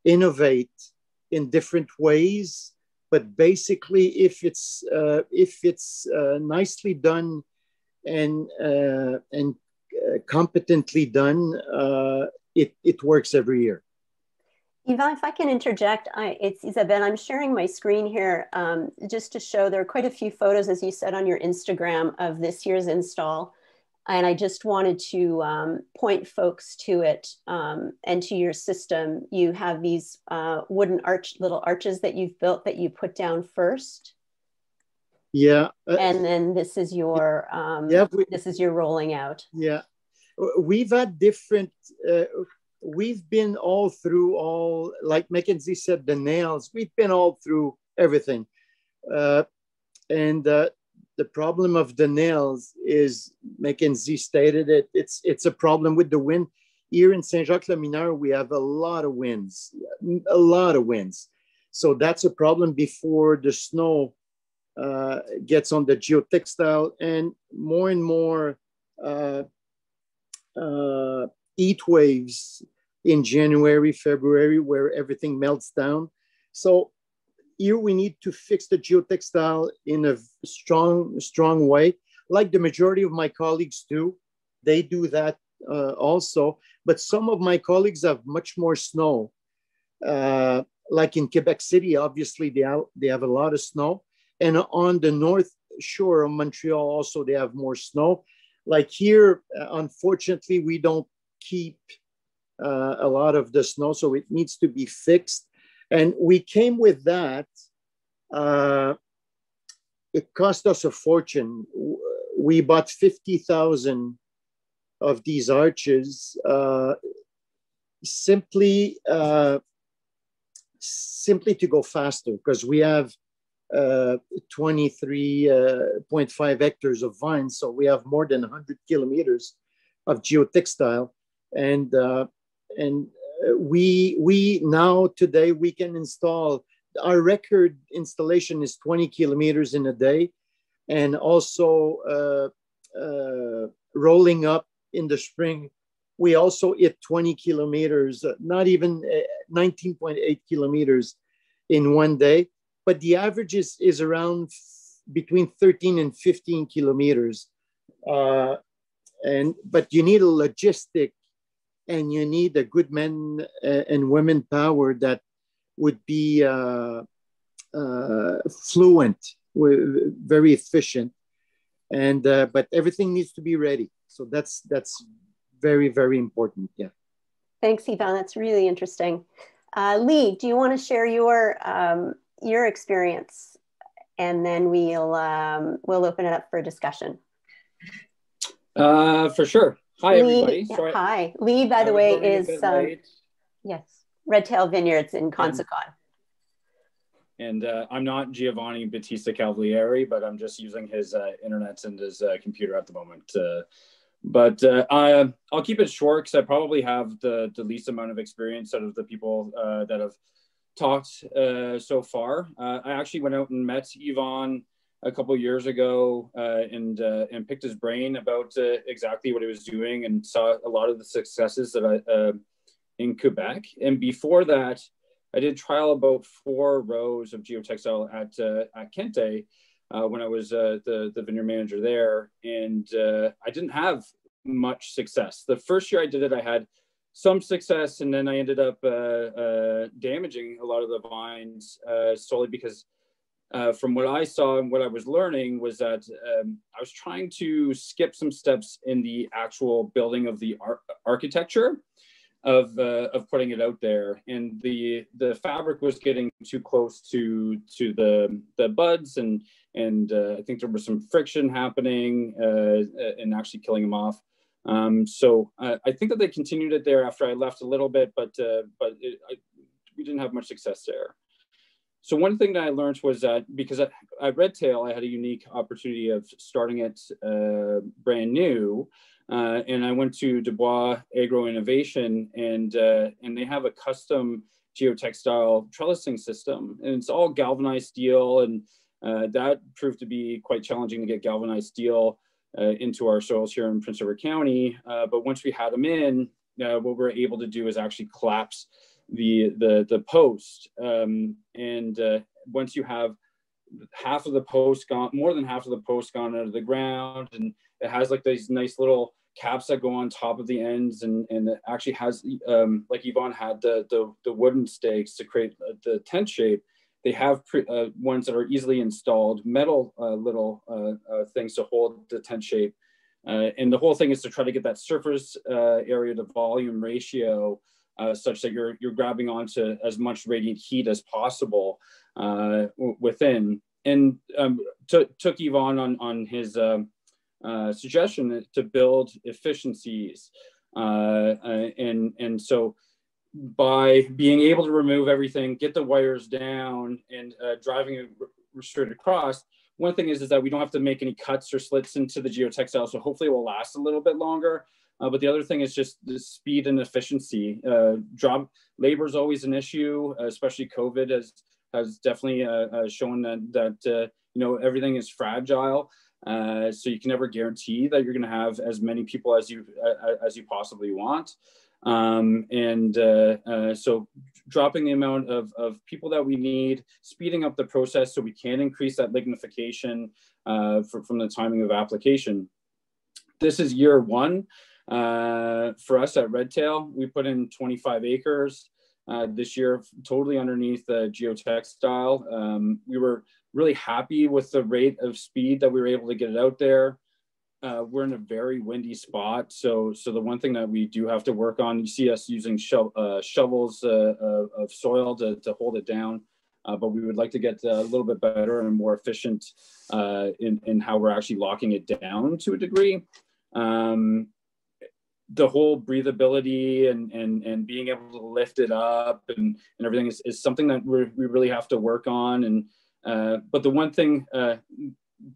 innovate in different ways. But basically, if it's nicely done and competently done, it works every year.
Yvan, if I can interject, it's Isabelle. I'm sharing my screen here just to show there are quite a few photos, as you said, on your Instagram of this year's install. And I just wanted to point folks to it and to your system. You have these wooden little arches that you've built that you put down first.
Yeah.
And then this is your this is your rolling out.
Yeah. We've had different, we've been all through like Mackenzie said, the nails, we've been all through everything. The problem of the nails is, Mackenzie stated it, it's a problem with the wind. Here in Saint-Jacques-le-Mineur, we have a lot of winds. So that's a problem before the snow gets on the geotextile, and more heat waves in January, February, where everything melts down. So here we need to fix the geotextile in a strong way, like the majority of my colleagues do. They do that also, but some of my colleagues have much more snow. Like in Quebec City, obviously they have a lot of snow. And on the north shore of Montreal also, they have more snow. Like here, unfortunately, we don't keep a lot of the snow, so it needs to be fixed. And we came with that. It cost us a fortune. We bought 50,000 of these arches simply to go faster, because we have 23.5 hectares of vines, so we have more than 100 kilometers of geotextile, and we now today we can install. Our record installation is 20 kilometers in a day, and also rolling up in the spring, we also hit 20 kilometers, not even 19.8 kilometers in one day. But the average is around between 13 and 15 kilometers. But you need a logistic, and you need a good men and women power that would be fluent, very efficient, and but everything needs to be ready. So that's very, very important. Yeah.
Thanks, Yvan. That's really interesting. Lee, do you want to share your experience, and then we'll open it up for discussion.
For sure. Hi,
Lee,
everybody.
Sorry. Hi. Lee, by the way, is yes, Red Tail Vineyards in Consacon.
And I'm not Giovanni Battista Cavalieri, but I'm just using his internet and his computer at the moment. But I'll keep it short, because I probably have the least amount of experience out of the people that have talked so far. I actually went out and met Yvan a couple of years ago and picked his brain about exactly what he was doing, and saw a lot of the successes that in Quebec. And before that, I did trial about 4 rows of geotextile at Kente when I was the vineyard manager there, and I didn't have much success. The first year I did it, I had some success, and then I ended up damaging a lot of the vines solely because from what I saw and what I was learning was that I was trying to skip some steps in the actual building of the architecture of putting it out there, and the fabric was getting too close to the buds, and I think there was some friction happening and actually killing them off. So I think that they continued it there after I left a little bit, but we didn't have much success there. So one thing that I learned was that because at Redtail, I had a unique opportunity of starting it brand new. And I went to Dubois Agro Innovation, and they have a custom geotextile trellising system, and it's all galvanized steel, and that proved to be quite challenging to get galvanized steel into our soils here in Prince Edward County. But once we had them in, what we're able to do is actually collapse the post, and once you have half of the post gone, more than half of the post gone out of the ground, and it has like these nice little caps that go on top of the ends, and it actually has like Yvonne had the wooden stakes to create the tent shape. They have ones that are easily installed metal little things to hold the tent shape, and the whole thing is to try to get that surface area to volume ratio such that you're grabbing onto as much radiant heat as possible within. And took Yvonne on his suggestion to build efficiencies, and so by being able to remove everything, get the wires down, and driving it straight across, one thing is that we don't have to make any cuts or slits into the geotextile, so hopefully it will last a little bit longer. But the other thing is just the speed and efficiency. Job labor is always an issue, especially COVID has definitely shown that you know, everything is fragile. So you can never guarantee that you're going to have as many people as you possibly want. So dropping the amount of people that we need, speeding up the process so we can increase that lignification from the timing of application. This is year one. For us at Redtail, we put in 25 acres this year, totally underneath the geotextile. We were really happy with the rate of speed that we were able to get it out there. We're in a very windy spot, so the one thing that we do have to work on, you see us using shovels of soil to hold it down, but we would like to get a little bit better and more efficient in how we're actually locking it down to a degree. The whole breathability and being able to lift it up and everything is something that we really have to work on. And but the one thing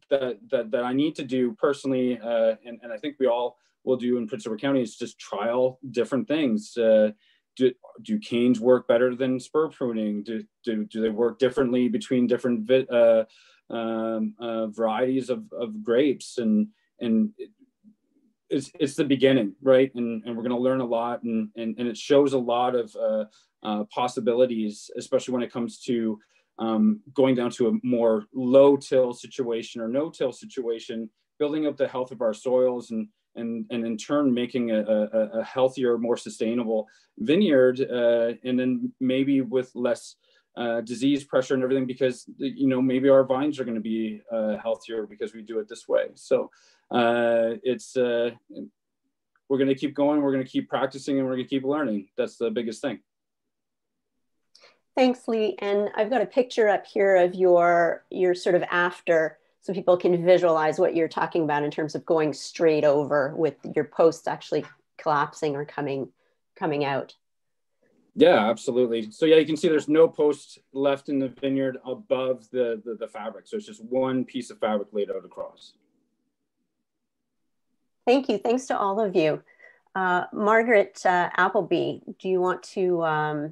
that I need to do personally, and I think we all will do in Prince Edward County, is just trial different things. Do canes work better than spur pruning? Do they work differently between different varieties of grapes? And it's the beginning, right? And we're going to learn a lot, and it shows a lot of possibilities, especially when it comes to going down to a more low-till situation or no-till situation, building up the health of our soils, and in turn making a healthier, more sustainable vineyard, and then maybe with less disease pressure and everything, because, you know, maybe our vines are going to be healthier because we do it this way. So we're going to keep going, we're going to keep practicing, and we're going to keep learning. That's the biggest thing.
Thanks, Lee. And I've got a picture up here of your sort of after, so people can visualize what you're talking about in terms of going straight over with your posts actually collapsing or coming out.
Yeah, absolutely. So yeah, you can see there's no post left in the vineyard above the fabric. So it's just one piece of fabric laid out across.
Thank you. Thanks to all of you. Margaret Appleby, do you want to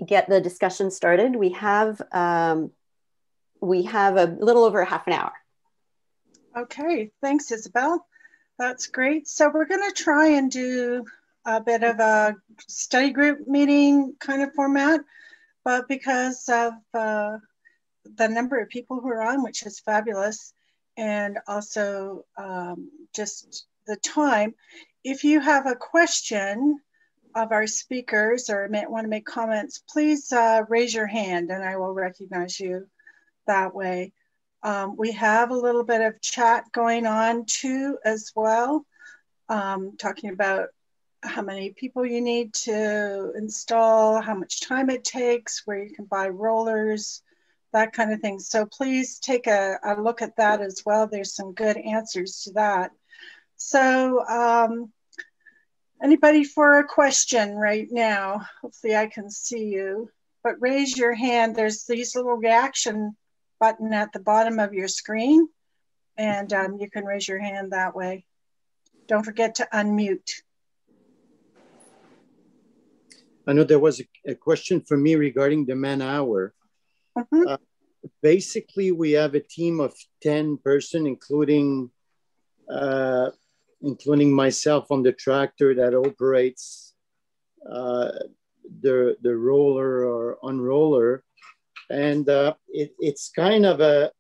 get the discussion started? We have a little over half an hour.
Okay, thanks, Isabel. That's great. So we're going to try and do a bit of a study group meeting kind of format, but because of the number of people who are on, which is fabulous, and also just the time, if you have a question of our speakers or want to make comments, please raise your hand and I will recognize you. that way. We have a little bit of chat going on too as well, talking about how many people you need to install, how much time it takes, where you can buy rollers, that kind of thing. So please take a look at that as well. There's some good answers to that. So anybody for a question right now? Hopefully I can see you, but raise your hand. There's these little reaction button at the bottom of your screen, and you can raise your hand that way. Don't forget to unmute.
I know there was a question for me regarding the man hour.
Mm-hmm.
Basically, we have a team of 10 person, including myself on the tractor that operates the roller or unroller. And it's kind of a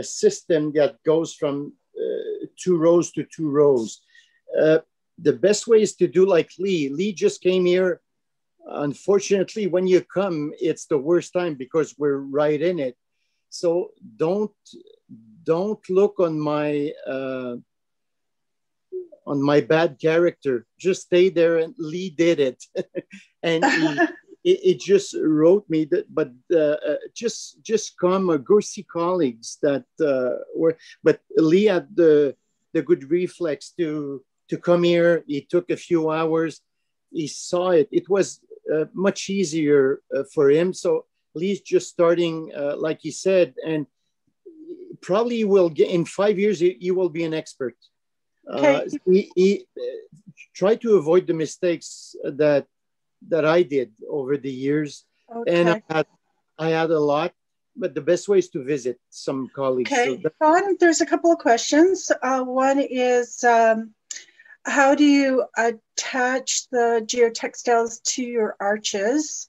system that goes from 2 rows to 2 rows. The best way is to do like Lee. Lee just came here. Unfortunately, when you come, it's the worst time because we're right in it. So don't look on my bad character. Just stay there, and Lee did it. And it just wrote me that, but just come or go see colleagues that were. But Lee had the good reflex to come here. He took a few hours. He saw it. It was much easier for him. So Lee's just starting, like he said, and probably will get in 5 years. He will be an expert.
Okay.
He try to avoid the mistakes that I did over the years, and I had a lot. But the best way is to visit some colleagues.
Okay,
So
there's a couple of questions. One is, how do you attach the geotextiles to your arches?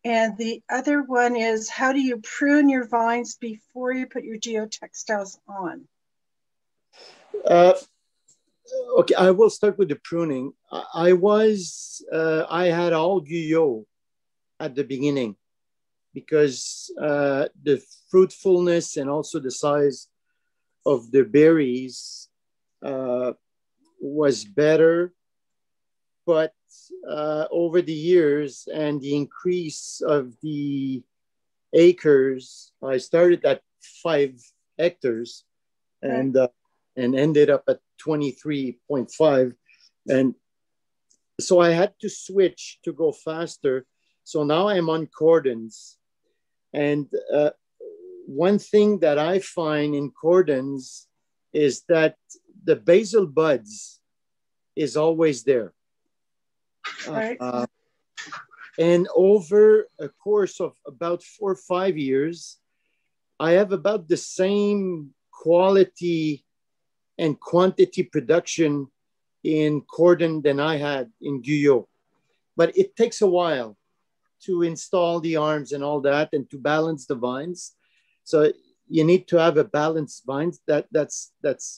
And the other one is, how do you prune your vines before you put your geotextiles on?
Okay, I will start with the pruning. I had all Guyot at the beginning because the fruitfulness and also the size of the berries was better. But over the years and the increase of the acres, I started at 5 hectares and ended up at 23.5. And so I had to switch to go faster. So now I'm on cordons. And one thing that I find in cordons is that the basal buds is always there.
Right.
And over a course of about 4 or 5 years, I have about the same quality and quantity production in cordon than I had in Guyot. But it takes a while to install the arms and all that and to balance the vines. So you need to have a balanced vines. That's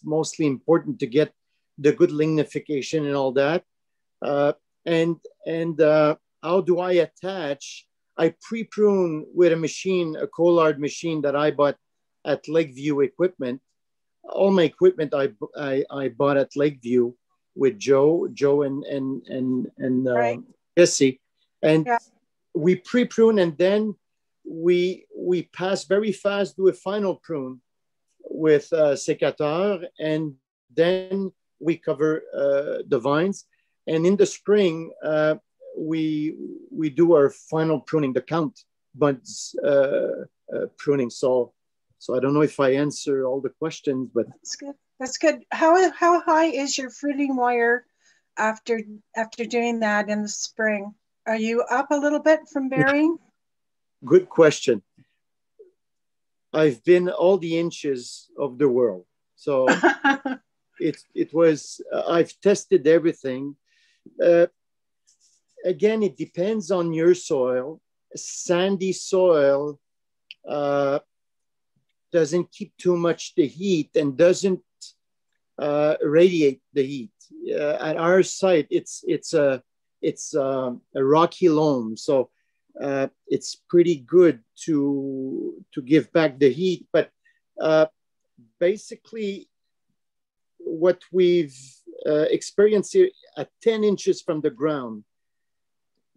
mostly important to get the good lignification and all that. How do I attach? I pre-prune with a machine, a Collard machine that I bought at Lakeview Equipment. All my equipment I bought at Lakeview with Joe and
Right.
Jesse, and
Yeah.
we pre-prune and then we pass very fast, do a final prune with sécateur, and then we cover the vines. And in the spring, we do our final pruning, the count buds pruning. So I don't know if I answer all the questions, but
That's good. That's good. How high is your fruiting wire after doing that in the spring? Are you up a little bit from bearing?
Good question. I've been all the inches of the world. So it was, I've tested everything. Again, it depends on your soil. Sandy soil doesn't keep too much the heat and doesn't radiate the heat. At our site, it's a rocky loam. So it's pretty good to give back the heat. But basically, what we've experienced here at 10 inches from the ground,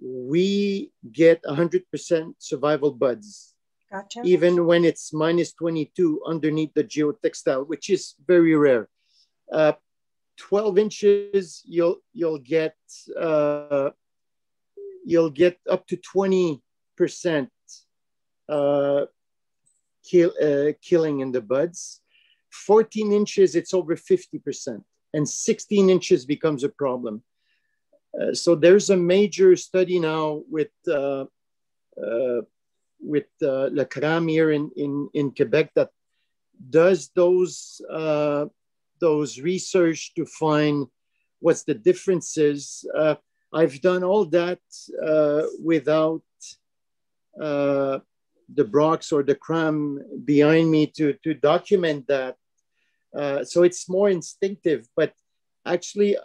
we get 100% survival buds.
Gotcha.
Even when it's minus 22 underneath the geotextile, which is very rare. 12 inches, you'll get up to 20% killing in the buds. 14 inches, it's over 50%, and 16 inches becomes a problem. So there's a major study now with Le Cram here in Quebec that does those research to find what's the differences. I've done all that without the Brox or the Cram behind me to document that. So it's more instinctive, but actually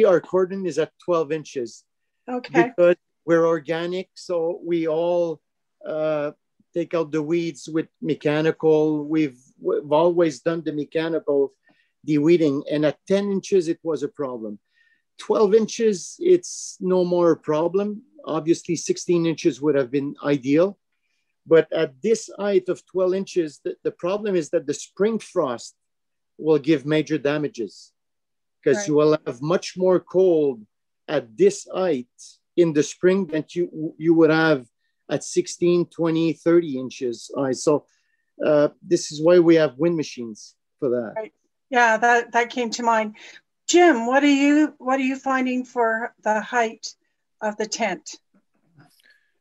our cordon is at 12 inches.
Okay.
Because we're organic, so we all take out the weeds with mechanical. We've always done the mechanical de-weeding, and at 10 inches, it was a problem. 12 inches, it's no more a problem. Obviously, 16 inches would have been ideal. But at this height of 12 inches, the problem is that the spring frost will give major damages, because
right.
you will have much more cold at this height in the spring than you would have at 16, 20, 30 inches high. So this is why we have wind machines for that.
Right. Yeah, that came to mind. Jim, what are you finding for the height of the tent?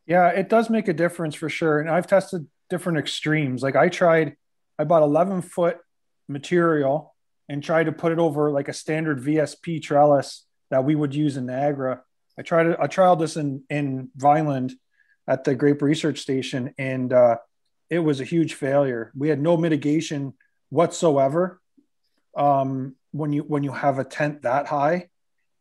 Yeah, it does make a difference for sure. And I've tested different extremes. Like I bought 11-foot material and tried to put it over like a standard VSP trellis that we would use in Niagara. I trialed this in Vineland at the Grape Research Station, and it was a huge failure. We had no mitigation whatsoever when you have a tent that high.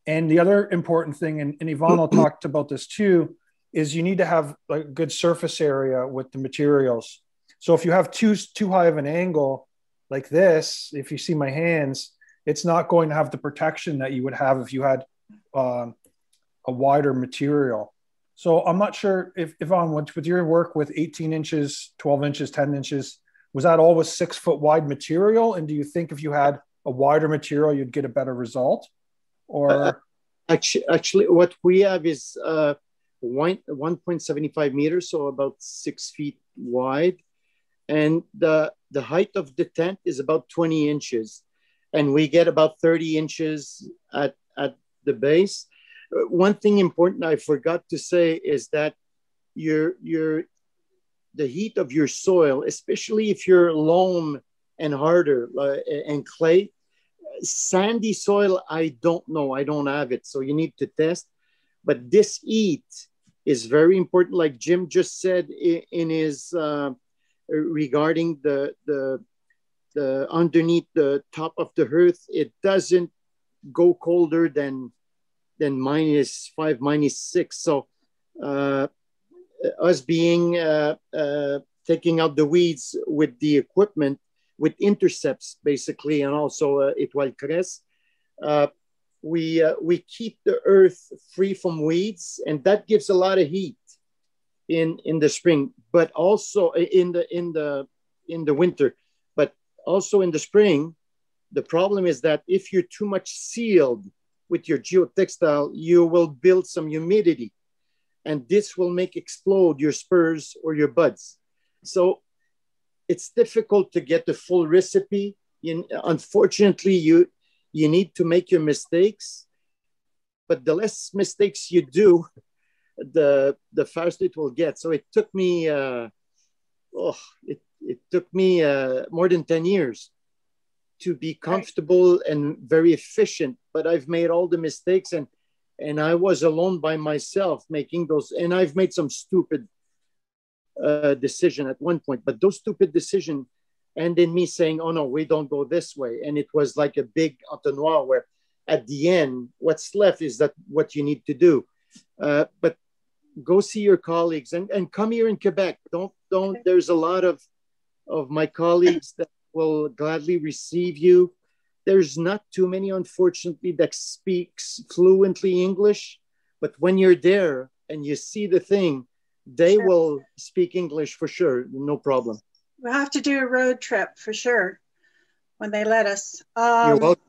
And the other important thing, and Ivano talked about this too, is you need to have a good surface area with the materials. So if you have too high of an angle like this, if you see my hands, it's not going to have the protection that you would have if you had a wider material. So I'm not sure if Yvonne, with your work with 18 inches, 12 inches, 10 inches, was that always 6 foot wide material? And do you think if you had a wider material, you'd get a better result? Or
actually what we have is 1.75 meters, so about 6 feet wide. And the height of the tent is about 20 inches. And we get about 30 inches at the base. One thing important I forgot to say is that the heat of your soil, especially if you're loam and harder and clay, sandy soil, I don't know. I don't have it. So you need to test. But this heat is very important. Like Jim just said in his regarding the underneath the top of the earth, it doesn't go colder than -5, -6. So us being taking out the weeds with the equipment, with intercepts basically, and also étoile cresse, we keep the earth free from weeds, and that gives a lot of heat in the spring, but also in the winter. But also in the spring, the problem is that if you're too much sealed with your geotextile, you will build some humidity, and this will make explode your spurs or your buds. So it's difficult to get the full recipe. Unfortunately, you need to make your mistakes, but the less mistakes you do, the faster it will get. So it took me, it took me more than 10 years to be comfortable and very efficient, but I've made all the mistakes, and I was alone by myself making those, and I've made some stupid decision at one point, but those stupid decisions ended me saying, oh no, we don't go this way. And it was like a big entonnoir where at the end, what's left is that what you need to do. But go see your colleagues and come here in Quebec. Don't, there's a lot of my colleagues that will gladly receive you. There's not too many, unfortunately, that speaks fluently English, but when you're there and you see the thing, they will speak English for sure, no problem.
We'll have to do a road trip for sure when they let us.
You're welcome.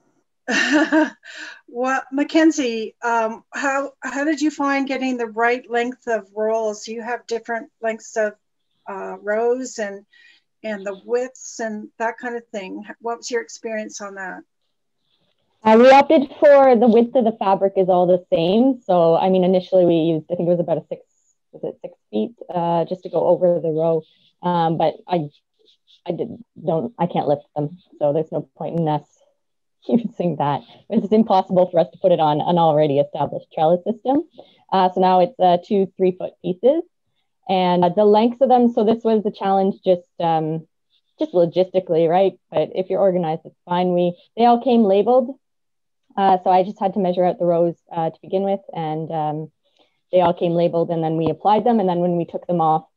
Well, Mackenzie, how did you find getting the right length of rolls? You have different lengths of rows and the widths and that kind of thing. What was your experience on that?
We opted for the width of the fabric is all the same. So, I mean, initially we used, I think it was about 6 feet just to go over the row. But I can't lift them. So there's no point in us using that. It's impossible for us to put it on an already established trellis system. So now it's 2 3-foot pieces. And the lengths of them, so this was the challenge just logistically, right? But if you're organized, it's fine. They all came labeled. So I just had to measure out the rows to begin with, and they all came labeled, and then we applied them. And then when we took them off,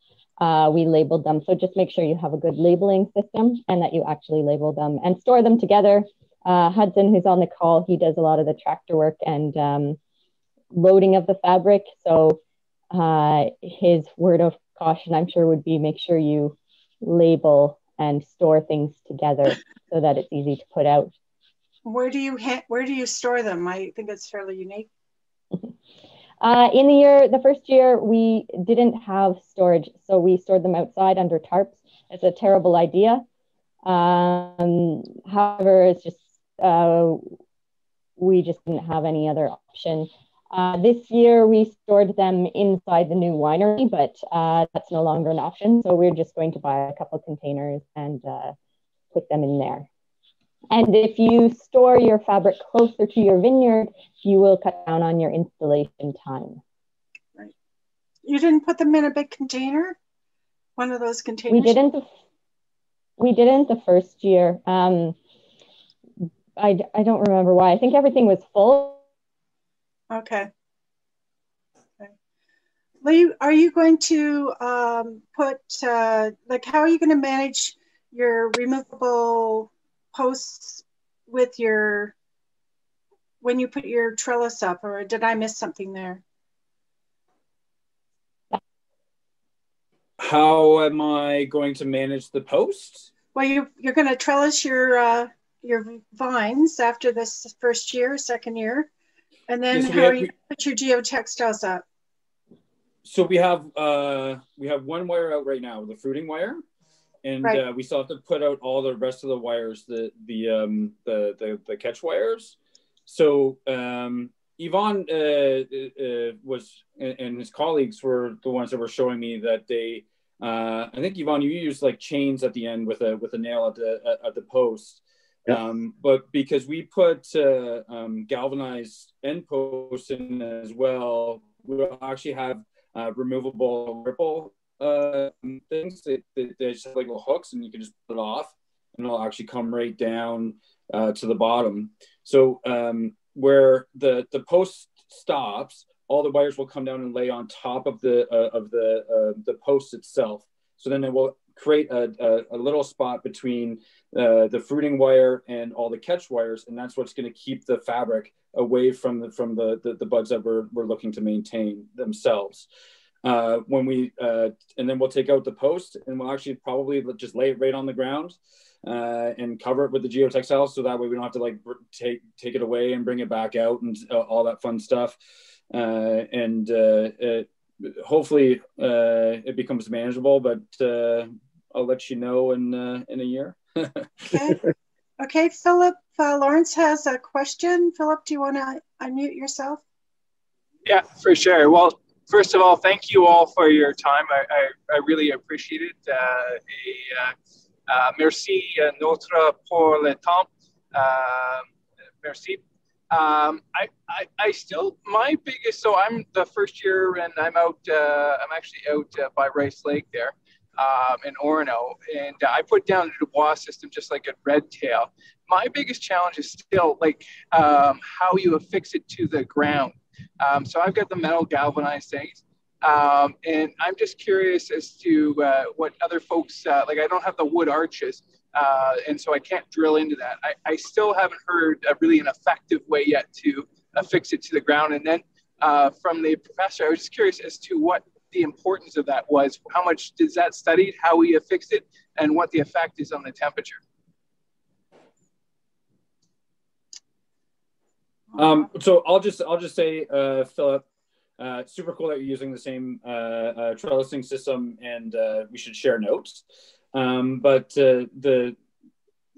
we labeled them. So just make sure you have a good labeling system and that you actually label them and store them together. Hudson, who's on the call, he does a lot of the tractor work and loading of the fabric. So his word of caution, I'm sure, would be make sure you label and store things together so that it's easy to put out.
Where do you store them? I think it's fairly unique.
In the first year, we didn't have storage, so we stored them outside under tarps. It's a terrible idea. However, it's just we just didn't have any other option. This year, we stored them inside the new winery, but that's no longer an option. So we're just going to buy a couple of containers and put them in there. And if you store your fabric closer to your vineyard, you will cut down on your installation time.
Right. You didn't put them in a big container? One of those containers?
We didn't the first year. I don't remember why. I think everything was full.
Okay. Lee, are you going to put, like, how are you going to manage your removable posts with when you put your trellis up, or did I miss something there?
How am I going to manage the posts?
Well, you're going to trellis your vines after this first year, second year, and then how are you going to put your geotextiles up?
So we have one wire out right now, the fruiting wire. And right. We still have to put out all the rest of the wires, the catch wires. So Yvonne was, and his colleagues were the ones that were showing me that they. I think Yvonne, you used like chains at the end with a nail at the post. Yeah. But because we put galvanized end posts in as well, we'll actually have removable ripple things that just have like little hooks, and you can just put it off and it'll actually come right down to the bottom. So where the post stops, all the wires will come down and lay on top of the post itself. So then it will create a little spot between the fruiting wire and all the catch wires, and that's what's going to keep the fabric away from the buds that we're looking to maintain themselves. When we and then we'll take out the post, and we'll actually probably just lay it right on the ground and cover it with the geotextiles, so that way we don't have to like take it away and bring it back out and all that fun stuff. Hopefully it becomes manageable, but I'll let you know in a year.
Okay, Philip. Lawrence has a question. Philip, do you want to unmute yourself?
Yeah, for sure. Well, first of all, thank you all for your time. I really appreciate it. Merci notre pour le temps. Merci. I still, my biggest, so I'm the first year and I'm actually out by Rice Lake there in Orono, and I put down a Dubois system just like a red tail. My biggest challenge is still like how you affix it to the ground. So I've got the metal galvanized things, And I'm just curious as to what other folks, like I don't have the wood arches, and so I can't drill into that. I still haven't heard really an effective way yet to affix it to the ground. And then from the professor, I was just curious as to what the importance of that was. How much is that studied, how we affixed it, and what the effect is on the temperature?
So I'll just say, Philip, super cool that you're using the same trellising system, and we should share notes. But it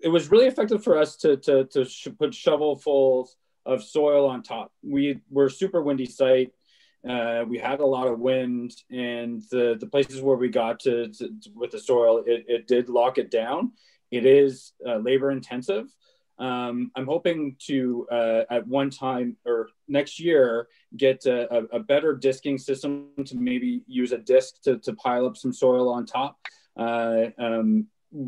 was really effective for us to put shovelfuls of soil on top. We're a super windy site. We had a lot of wind, and the places where we got to with the soil, it did lock it down. It is labor intensive. I'm hoping to at one time or next year get a better disking system to maybe use a disc to pile up some soil on top. The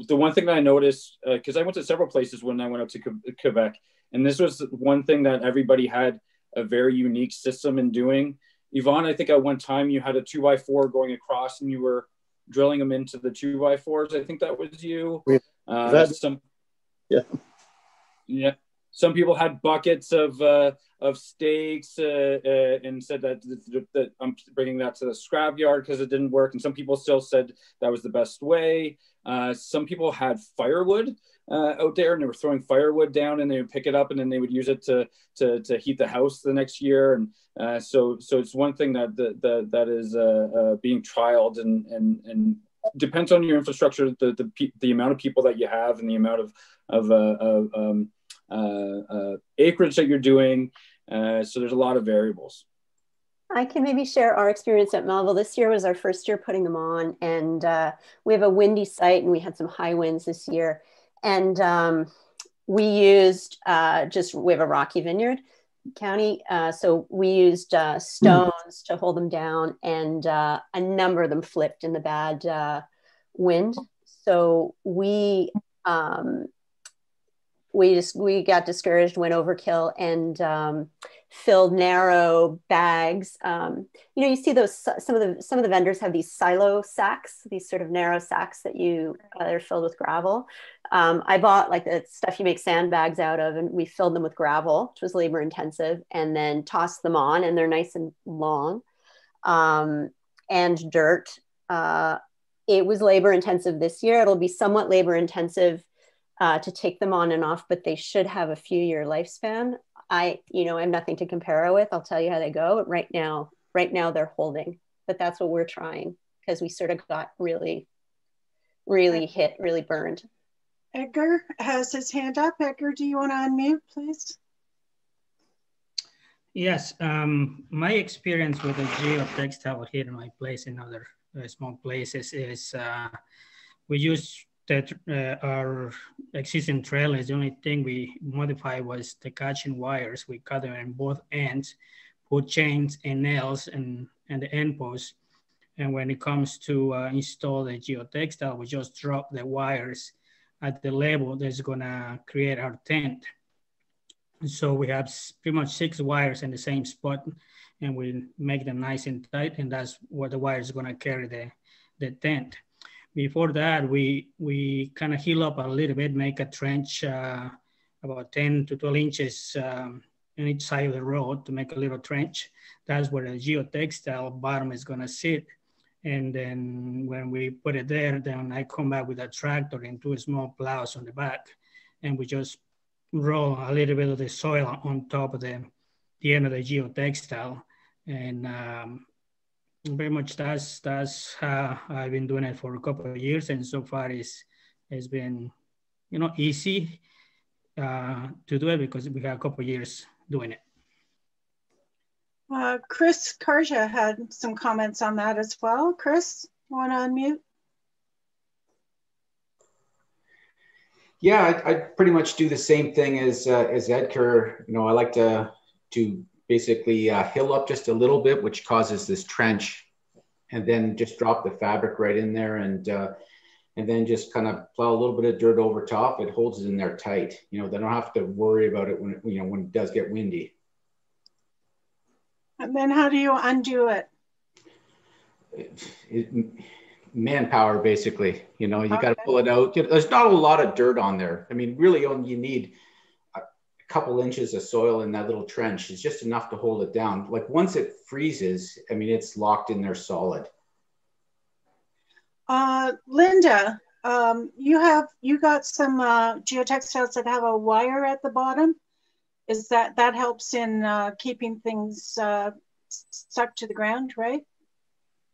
one thing that I noticed, because I went to several places when I went up to Quebec, and this was one thing that everybody had a very unique system in doing. Yvonne, I think at one time you had a 2x4 going across and you were drilling them into the 2x4s. I think that was you. Yeah. Some people had buckets of stakes and said that I'm bringing that to the scrapyard because it didn't work. And some people still said that was the best way. Some people had firewood out there, and they were throwing firewood down, and they would pick it up, and then they would use it to heat the house the next year. And so it's one thing that is being trialed and depends on your infrastructure, the amount of people that you have, and the amount of acreage that you're doing. So there's a lot of variables.
I can maybe share our experience at Melville. This year was our first year putting them on, and we have a windy site, and we had some high winds this year. And we used we have a rocky vineyard county, so we used stones to hold them down, and a number of them flipped in the bad wind. So we got discouraged, went overkill, and filled narrow bags. You see those, some of the vendors have these silo sacks, these sort of narrow sacks that they're filled with gravel. I bought like the stuff you make sandbags out of, and we filled them with gravel, which was labor intensive, and then tossed them on, and they're nice and long, and dirt. It was labor intensive this year. It'll be somewhat labor intensive to take them on and off, but they should have a few year lifespan. I have nothing to compare it with. I'll tell you how they go. Right now they're holding, but that's what we're trying, because we sort of got really hit, really burned.
Edgar has his hand up. Edgar, do you want to unmute, please?
Yes, my experience with the geotextile here in my place and other small places is we use our existing trailers. The only thing we modified was the catching wires. We cut them in both ends, put chains and nails and the end posts. And when it comes to install the geotextile, we just drop the wires at the level that's gonna create our tent. So we have pretty much 6 wires in the same spot, and we make them nice and tight, and that's what the wire is gonna carry the tent. Before that, we kind of heal up a little bit, make a trench about 10 to 12 inches on each side of the road to make a little trench. That's where the geotextile bottom is gonna sit. And then when we put it there, then I come back with a tractor and 2 small plows on the back, and we just roll a little bit of the soil on top of the end of the geotextile. And pretty much that's how I've been doing it for a couple of years, and so far it's been easy to do it because we have a couple of years doing it.
Chris Karja had some comments on that as well. Chris, you want to unmute?
Yeah, I pretty much do the same thing as Edgar. I like to basically hill up just a little bit, which causes this trench, and then just drop the fabric right in there, and then just kind of plow a little bit of dirt over top. It holds it in there tight. They don't have to worry about it when it does get windy.
And then how do you undo it?
manpower, basically. You know, you got to pull it out. There's not a lot of dirt on there. I mean, really, you need a couple inches of soil in that little trench. It's just enough to hold it down. Like once it freezes, I mean, it's locked in there solid.
Linda, you got some geotextiles that have a wire at the bottom. Is that helps in keeping things stuck to the ground, right?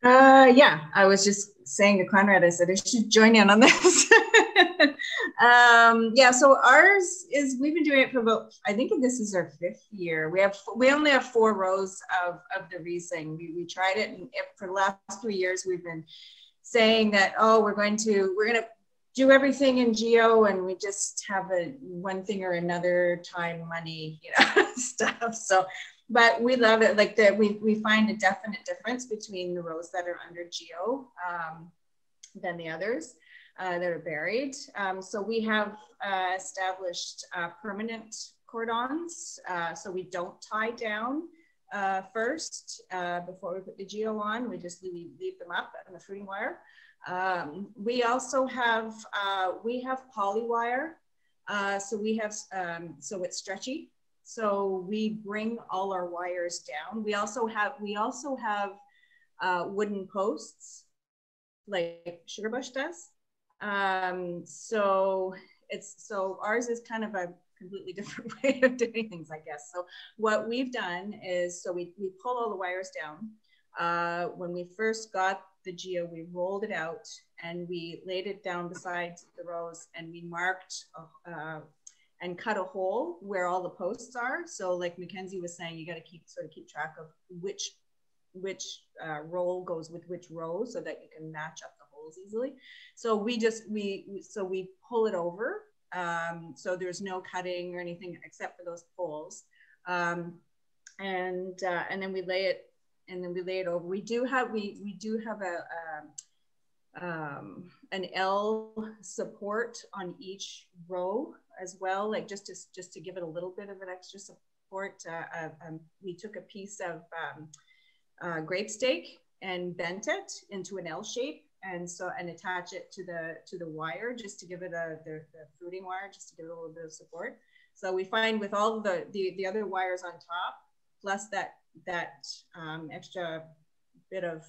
Yeah, I was just saying to Conrad, I said I should join in on this. Yeah, so ours is, we've been doing it for about, I think this is our 5th year. We only have 4 rows of the Riesling. We tried it, and for the last 3 years we've been saying that, oh, we're gonna do everything in geo, and we just have one thing or another, time, money, you know, stuff. So, but we love it. Like we find a definite difference between the rows that are under geo than the others that are buried. So we have established permanent cordons. So we don't tie down first before we put the geo on. We just leave them up on the fruiting wire. We also have poly wire. So we have so it's stretchy. So we bring all our wires down. We also have wooden posts like Sugarbush does. So ours is kind of a completely different way of doing things, I guess. So what we've done is, so we pull all the wires down. When we first got the geo, we rolled it out and we laid it down beside the rows, and we marked and cut a hole where all the posts are. So like Mackenzie was saying, you got to keep track of which roll goes with which row, so that you can match up the holes easily. So we pull it over. So there's no cutting or anything except for those poles. And then we lay it over. We do have an L support on each row as well, like just to give it a little bit of an extra support. We took a piece of grape stake and bent it into an L shape, and attach it to the wire, just to give it the fruiting wire, just to give it a little bit of support. So we find with all the other wires on top, plus that extra bit of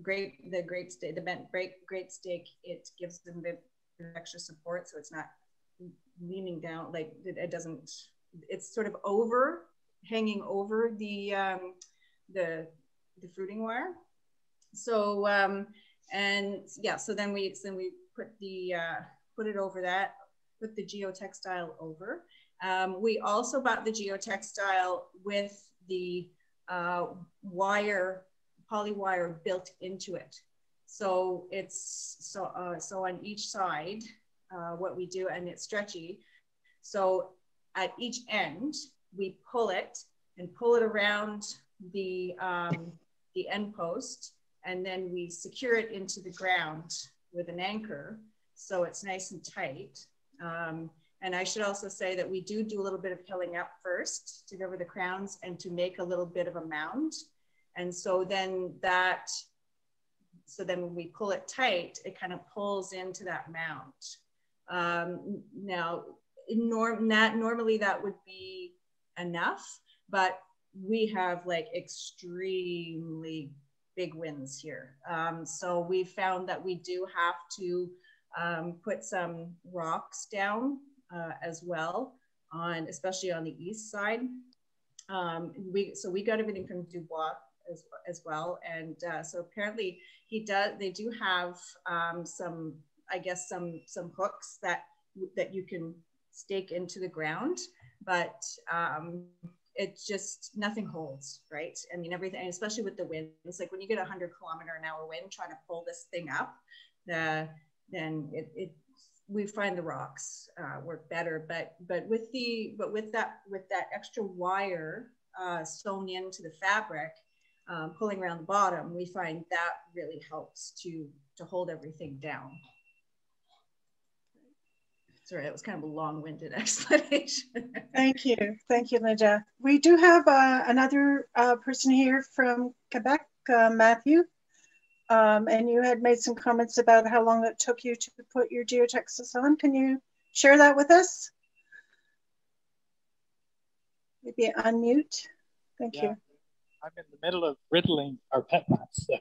the bent grape stake, it gives them a bit of extra support, so it's not leaning down, like it doesn't. It's sort of hanging over the fruiting wire. So and yeah, so then we put it over that, put the geotextile over. We also bought the geotextile with the poly wire built into it. So it's so on each side, what we do, and it's stretchy. So at each end, we pull it around the end post, and then we secure it into the ground with an anchor, so it's nice and tight. And I should also say that we do a little bit of hilling up first to cover the crowns and to make a little bit of a mound. And so then when we pull it tight, it kind of pulls into that mound. Now, normally that would be enough, but we have like extremely big winds here. So we found that we do have to put some rocks down as well, especially on the east side. So we got everything from Dubois as well, and so apparently they do have some hooks that you can stake into the ground, but it just, nothing holds, right? I mean, everything, especially with the wind, it's like when you get 100-km/h wind trying to pull this thing up, then we find the rocks work better. But with that extra wire sewn into the fabric, pulling around the bottom, we find that really helps to hold everything down. Sorry, that was kind of a long-winded explanation.
Thank you, Linda. We do have another person here from Quebec. Matthew. And you had made some comments about how long it took you to put your geotextiles on. Can you share that with us? Maybe unmute. Thank you.
I'm in the middle of riddling our pet mats, so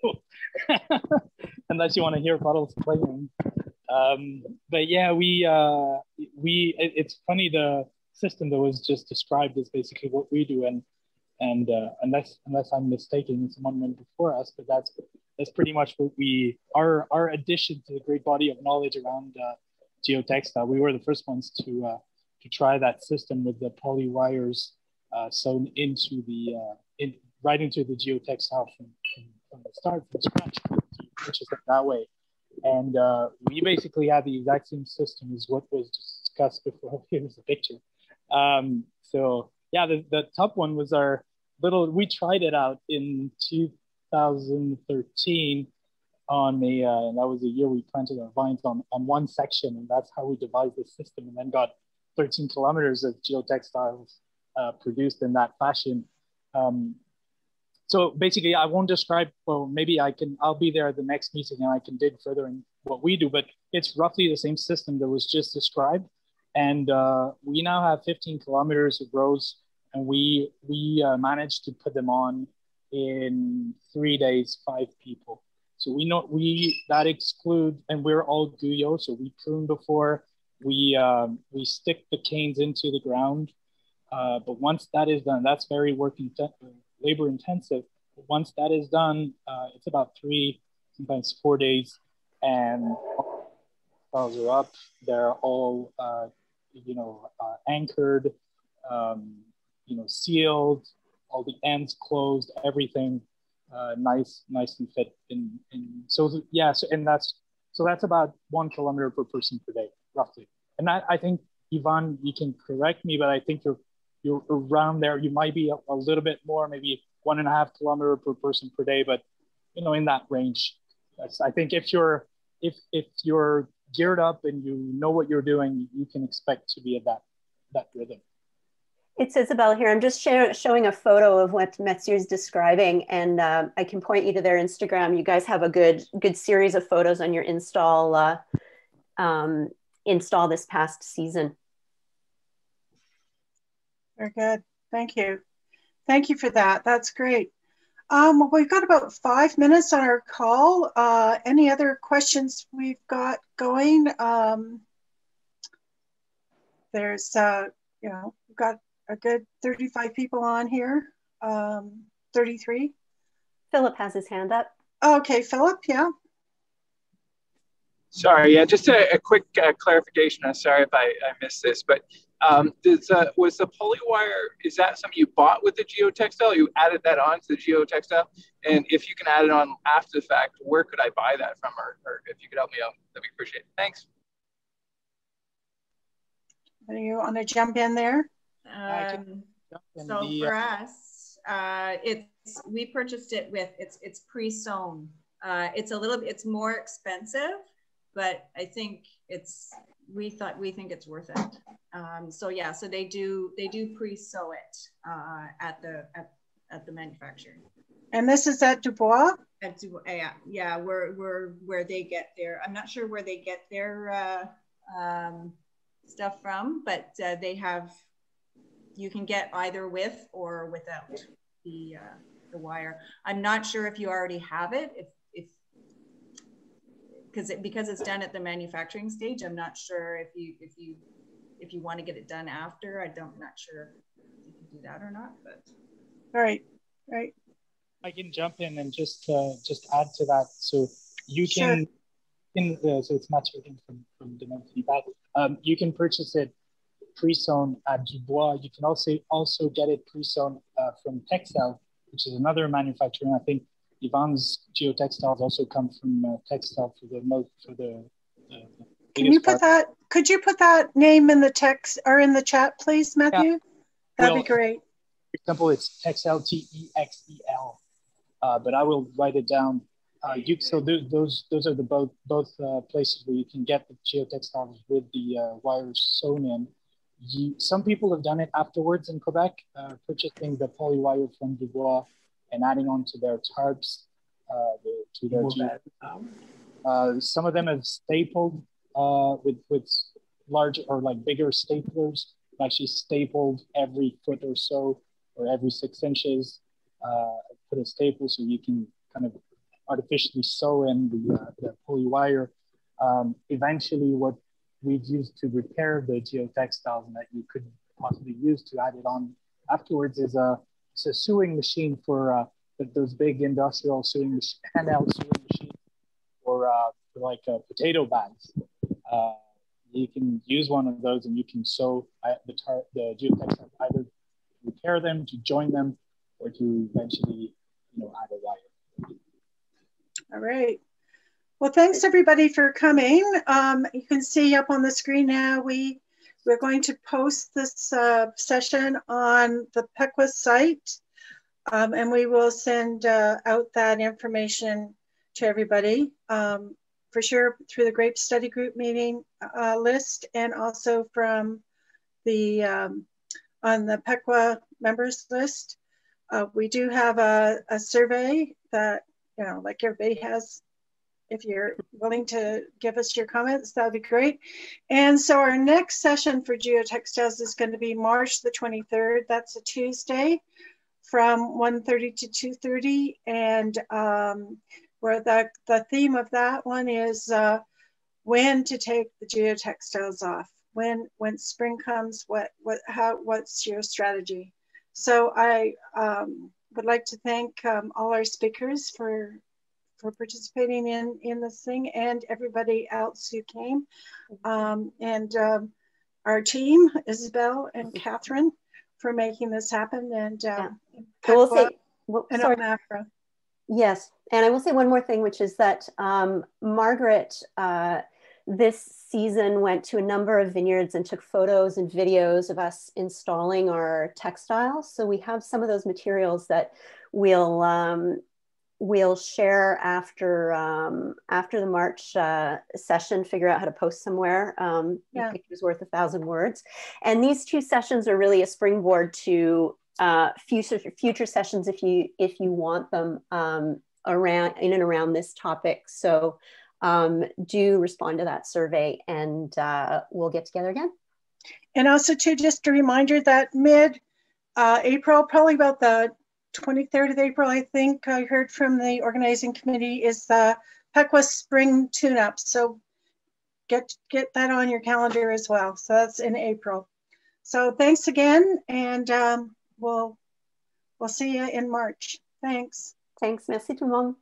unless you want to hear bottles playing. But yeah, it's funny, the system that was just described is basically what we do, and unless I'm mistaken, someone went before us, but that's pretty much what our addition to the great body of knowledge around geotextile. We were the first ones to try that system with the poly wires sewn into the right into the geotextile from the start, from scratch, to purchase it that way. And we basically had the exact same system as what was discussed before. Here's the picture. So yeah, the top one was our little, we tried it out in 2013 on a, and that was the year we planted our vines on one section, and that's how we devised the system, and then got 13 kilometers of geotextiles produced in that fashion. So basically, I won't describe, well, maybe I'll be there at the next meeting and I can dig further in what we do, but it's roughly the same system that was just described. And we now have 15 kilometers of rows, and we managed to put them on in 3 days, 5 people. So that excludes, and we're all Guyot, so we prune before, we stick the canes into the ground. But once that is done, that's very labor intensive. But once that is done, it's about 3, sometimes 4 days, and files are up. They're all, anchored, sealed, all the ends closed, everything nice and fit in. So yeah, so that's about 1 kilometer per person per day, roughly. And I think, Yvonne, you can correct me, but I think you're around there. You might be a little bit more, maybe 1.5 kilometer per person per day, but in that range. I think if you're geared up and you know what you're doing, you can expect to be at that rhythm.
It's Isabel here. I'm just showing a photo of what Metsier's describing, and I can point you to their Instagram. You guys have a good series of photos on your install this past season.
Very good. Thank you. Thank you for that. That's great. We've got about 5 minutes on our call. Any other questions we've got going? There's, we've got a good 35 people on here, 33.
Philip has his hand up.
Okay, Philip, yeah.
Sorry, yeah, just a quick clarification. I'm sorry if I missed this, but was the polywire, is that something you bought with the geotextile? You added that on to the geotextile? And if you can add it on after the fact, where could I buy that from? Or if you could help me out, that'd be appreciated. Thanks.
Do you want to jump in there?
So for us, we purchased it with, it's pre-sewn. It's more expensive, but I think we think it's worth it. So yeah, so they do pre-sew it at the manufacturer.
And this is at Dubois?
At Dubois, yeah, where they get their, I'm not sure where they get their stuff from, but they have, you can get either with or without the wire. I'm not sure if you already have it, because it's done at the manufacturing stage. I'm not sure if you want to get it done after. I'm not sure if you can do that or not. But
right.
I can jump in and just add to that. So you can, so it's Matt again from Dimension Battle. You can purchase it pre-sewn at Dubois. You can also get it pre-sewn from Textile, which is another manufacturer. And I think Yvonne's geotextiles also come from Textile for the
Can you put that? Could you put that name in the text or in the chat, please, Matthew? Yeah. That'd be great.
For example, it's Textile, Texel, but I will write it down. So those are the both places where you can get the geotextiles with the wires sewn in. Some people have done it afterwards in Quebec, purchasing the polywire from Dubois and adding on to their tarps. to the some of them have stapled with large or like bigger staplers, actually stapled every foot or so, or every 6 inches, put a staple so you can kind of artificially sew in the pulley wire. Eventually, what we've used to repair the geotextiles and that you could possibly use to add it on afterwards is a sewing machine for those big industrial sewing handheld sewing machines for like potato bags. You can use one of those and you can sew the geotextiles, either repair them, to join them, or to eventually, add a wire.
All right. Well, thanks everybody for coming. You can see up on the screen now, we're going to post this session on the PECWA site, and we will send out that information to everybody, for sure through the GRAPE study group meeting list, and also from the on the PECWA members list. We do have a survey that, like everybody has. If you're willing to give us your comments, that would be great. And so our next session for Geotextiles is going to be March the 23rd. That's a Tuesday from 1:30 to 2:30. And where the theme of that one is when to take the geotextiles off. When spring comes, what's your strategy? So I would like to thank all our speakers for participating in this thing, and everybody else who came, and our team, Isabel and Catherine, for making this happen, and Oenology.
Yes, and I will say one more thing, which is that Margaret this season went to a number of vineyards and took photos and videos of us installing our textiles. So we have some of those materials that we'll share after the March session, figure out how to post somewhere. A picture's worth 1,000 words. And these 2 sessions are really a springboard to future sessions if you want them in and around this topic. So do respond to that survey, and we'll get together again.
And also too, just a reminder that mid-April, probably about the 23rd of April, I think I heard from the organizing committee, is the PECWA spring tune-up. So get that on your calendar as well. So that's in April. So thanks again, and we'll see you in March. Thanks.
Thanks. Merci tout le monde.